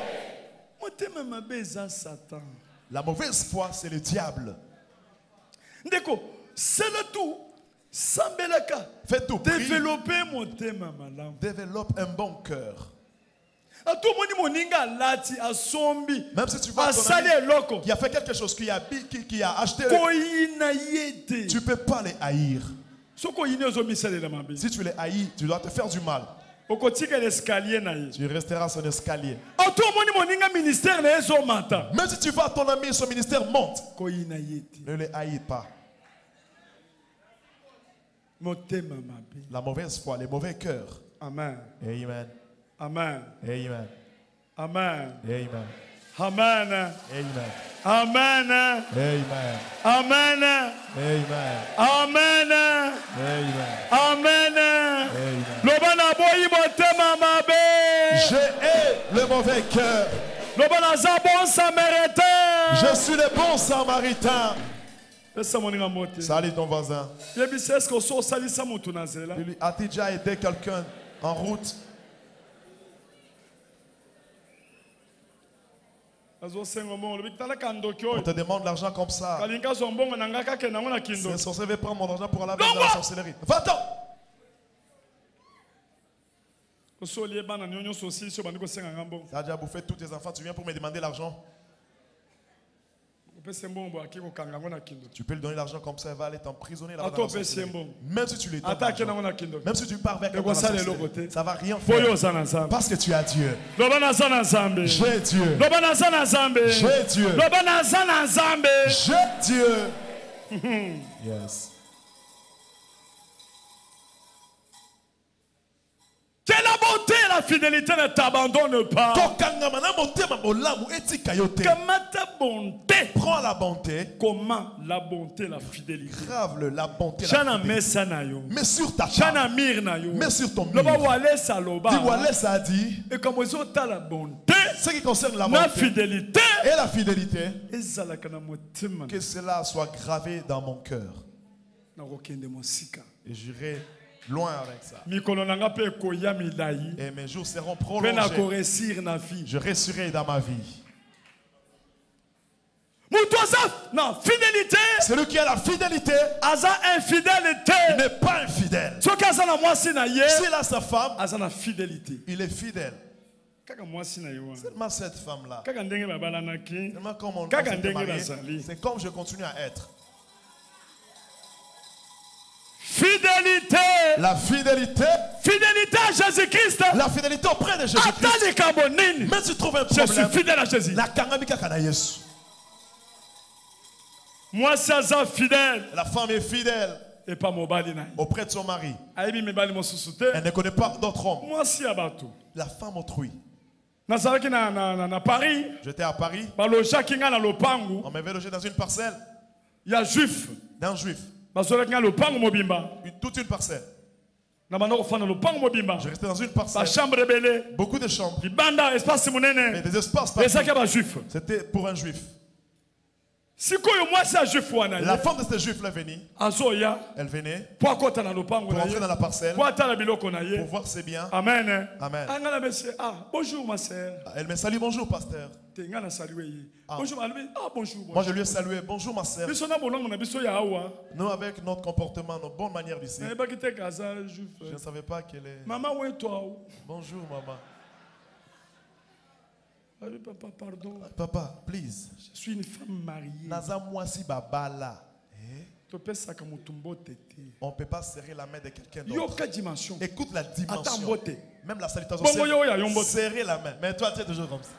La mauvaise foi, c'est le diable. Fais tout. Développe un bon cœur. Même si tu vois ton ami qui a fait quelque chose, qui a acheté, tu ne peux pas les haïr. Si tu les haïs, tu dois te faire du mal. Tu resteras sur l'escalier. Même si tu vois ton ami, son ministère monte. Ne le haïs pas. La mauvaise foi, les mauvais cœurs. Amen. Amen. Amen. Amen. Amen. Amen. Amen. Amen. Amen. Amen. Amen. Amen. Amen. Amen. Amen. Je hais le mauvais cœur. Je suis le bon samaritain. Salut ton voisin. As-tu déjà aidé quelqu'un en route? On te demande l'argent comme ça. C'est sorcier veut prendre mon argent pour aller avec la sorcellerie. Va-t'en! Tu as déjà bouffé tous tes enfants, tu viens pour me demander l'argent. Tu peux lui donner l'argent comme ça, elle va aller t'emprisonner là-bas dans la sorcellerie. Même si tu lui donnes l'argent, même si tu pars avec elle dans la sorcellerie, ça ne va rien faire. Parce que tu as Dieu. J'ai Dieu. J'ai Dieu. J'ai Dieu. Yes. Que la bonté et la fidélité ne t'abandonnent pas. Comment ta bonté? Prends la bonté. Comment la bonté et la fidélité? Grave la bonté et la fidélité. Mais sur ta femme. Mais sur ton mur. Dis-Wallace a dit. Et comme ils ont la bonté. Ce qui concerne la bonté fidélité. Et la fidélité. Que cela soit gravé dans mon cœur. Et j'irai loin avec ça. Et mes jours seront prolongés. Je réussirai dans ma vie. Non, fidélité. Celui qui a la fidélité n'est pas infidèle. S'il a sa femme, il est fidèle. Seulement cette femme-là. C'est comme je continue à être. Fidélité. La fidélité. Fidélité à Jésus-Christ. La fidélité auprès de Jésus-Christ. Mais tu trouves un problème. Je suis fidèle à Jésus. Moi, c'est fidèle. La femme est fidèle. Et pas mon auprès de son mari. Elle ne connaît pas d'autre homme. La femme autrui. J'étais à Paris. On m'avait logé dans une parcelle. Il y a juif. D'un juif. Toute une parcelle. Je restais dans une parcelle. Beaucoup de chambres. Et des espaces. C'était pour un juif. La femme de ce juif-là venue. Elle venait pour entrer dans la parcelle, pour voir ses biens. Amen. Amen. Bonjour ma sœur. Elle me salue, bonjour pasteur. Bonjour. Moi je lui ai salué, bonjour ma sœur. Nous avec notre comportement, nos bonnes manières d'ici. Je ne savais pas qu'elle est... Maman, où est toi? Bonjour maman. Papa, pardon. Papa, please. Je suis une femme mariée. On ne peut pas serrer la main de quelqu'un d'autre. Écoute la dimension. Même la salutation. Serrer la main. Mais toi, tu es toujours comme ça.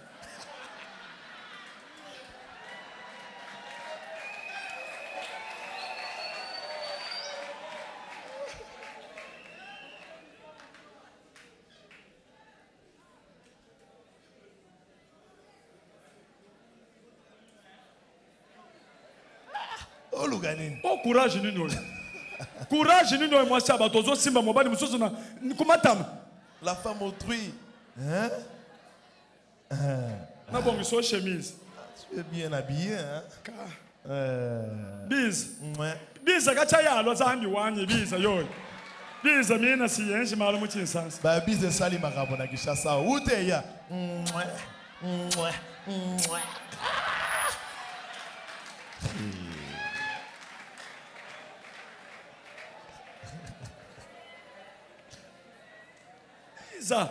Oh courage nino. Courage nino moi ça batozo simba mobali musozo na kumatama. La femme autrui. Hein? Na bon so chemise. Tu es bien habillé hein? Biz. Biz agacha ya lo za ambi wanye biz yo. Biz mina si yenshi malo muchinsansa. Ba biz sali makabo na kishasa. Ute ya. Ça.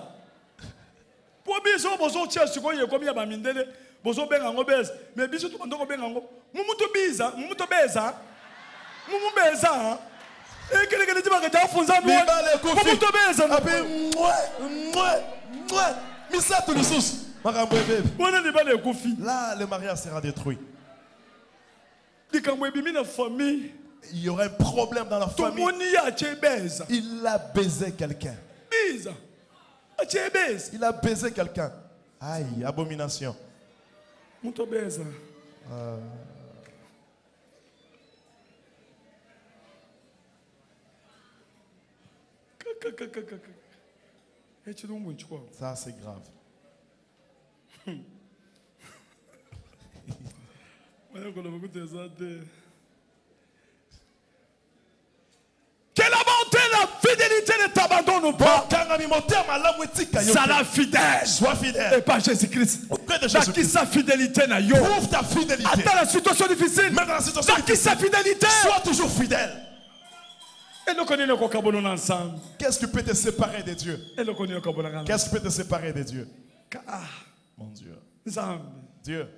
Pour biso bozo tia siko ye komi ya bamindele bozo benga ngo beza mais biso to bandoko benga ngo mumuto biza mumuto beza mumu beza Là, le mariage sera détruit. Il y aura un problème dans la famille. Il a baisé quelqu'un. Il a baisé quelqu'un. Aïe, abomination. Ça, c'est grave. Que la bonté, la fidélité ne t'abandonne pas. Ça la fidèle. Sois fidèle. Et pas Jésus-Christ. Qui sa fidélité n'a yo. Prouve ta fidélité. Attends la situation difficile. Même dans la situation difficile. Qui sa fidélité. Sois toujours fidèle. Qu'est-ce qui peut te séparer de Dieu? Qu'est-ce qui peut te séparer de Dieu? Mon Dieu. Dieu.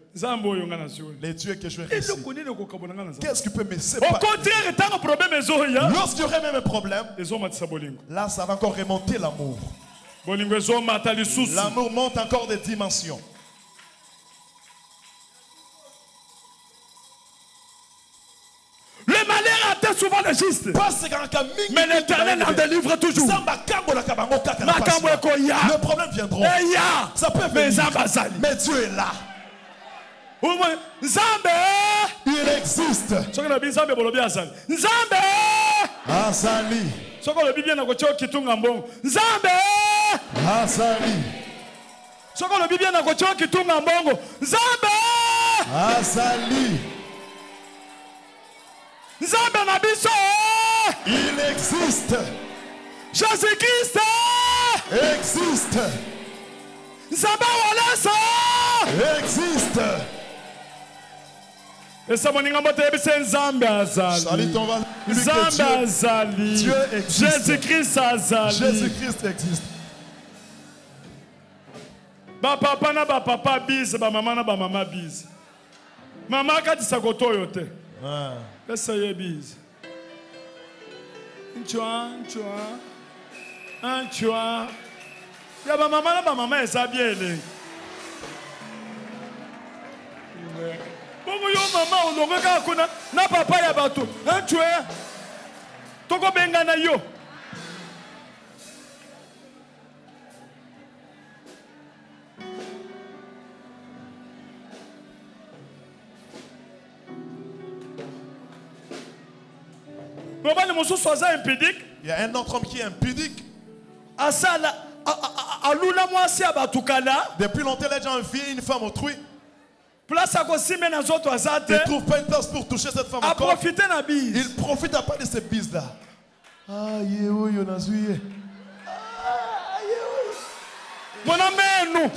Les dieux que je vais réussir. Qu'est-ce qui peut me séparer? Au contraire, lorsqu'il y aurait même un problème, là ça va encore remonter l'amour. L'amour monte encore des dimensions. Le malheur atteint souvent le juste. Mais l'Éternel en délivre toujours. Le problème viendra. Ça peut venir. Mais Dieu est là. Il existe. Azali. Azali. Il existe. Jésus-Christ existe. Existe. Et ça moninga mote c'est Nzambe azali. Nzambe azali. Dieu existe. Jésus-Christ azali. Jésus-Christ existe. Ba papa na ba papa bise, ba mama na ba mama bise. Mama kati sakoto yote. Laisse y bise. Nchwa. Ya ba mama na ba mama esabiele. Bongo yo mama olonga ka kuna na papa ya bato. Nchwe. Toko benga na yo. Il y a un autre homme qui est impudique. Depuis longtemps, les gens envient une femme autrui. Il ne trouve pas une place pour toucher cette femme encore. Il profite à part de ces bises-là. Mon ami, nous.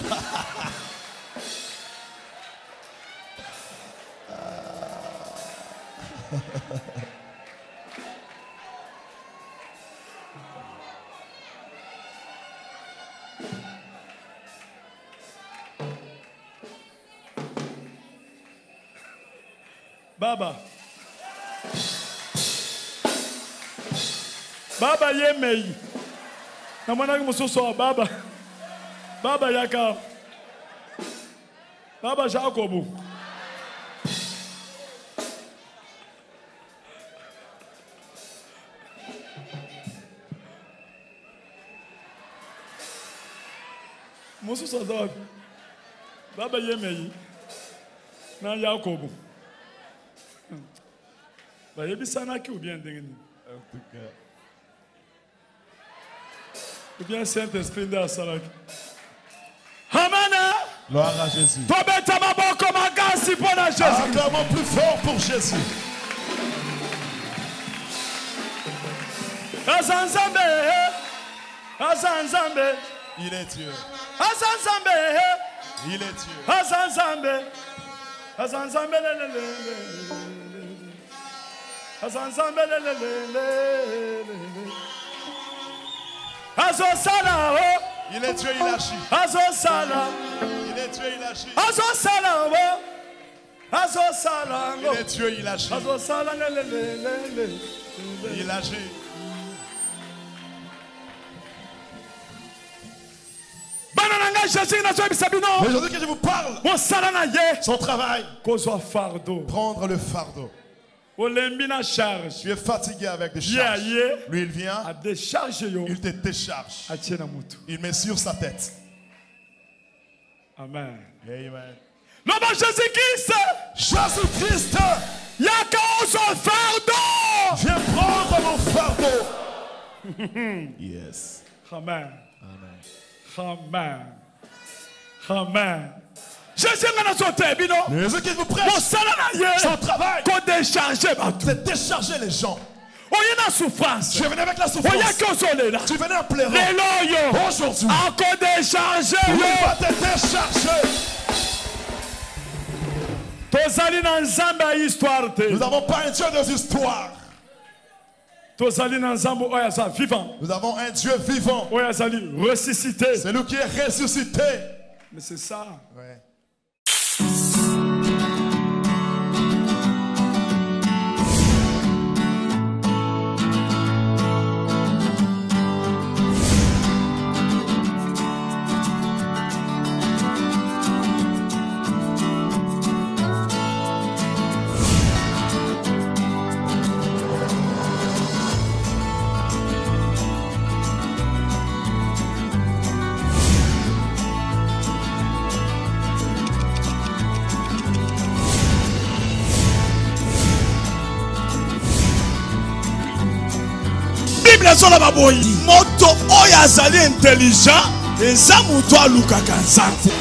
Baba yemei. Na mwana mususu wa baba. Baba yaka. Baba Jacobu. Mususu wa baba yemei. Na Jacobu. En tout cas. Ou bien Saint-Esprit de la Salak. Amana. Gloire à Jésus. Acclamons plus fort pour Jésus. Azanzambe. Azanzambe. Il est Dieu. Azanzambe. Il est Dieu. Azanzambe. Azanzambe. Azanzambe Azosala il est Dieu, il agit. Azosala il est Dieu, il agit. Azosala Azosala il est Dieu, il agit. Azosala il agit. aujourd'hui que je vous parle, son travail, prendre le fardeau. Tu es fatigué avec des charges. Lui, il vient, il te décharge. Il met sur sa tête. Amen. Amen. Jésus-Christ, viens prendre mon fardeau. Yes. Amen. Amen. Amen. Amen. Jésus qui vous prêche, son travail, c'est décharger les gens. Tu es venu avec la souffrance. Tu venais en pleurant. Aujourd'hui, il va te décharger. Nous n'avons pas un Dieu des histoires. Nous avons un Dieu vivant. C'est lui qui est ressuscité. Mais c'est ça. Ouais. Moto oyo azali intelligent eza mutu alukaka nzambe.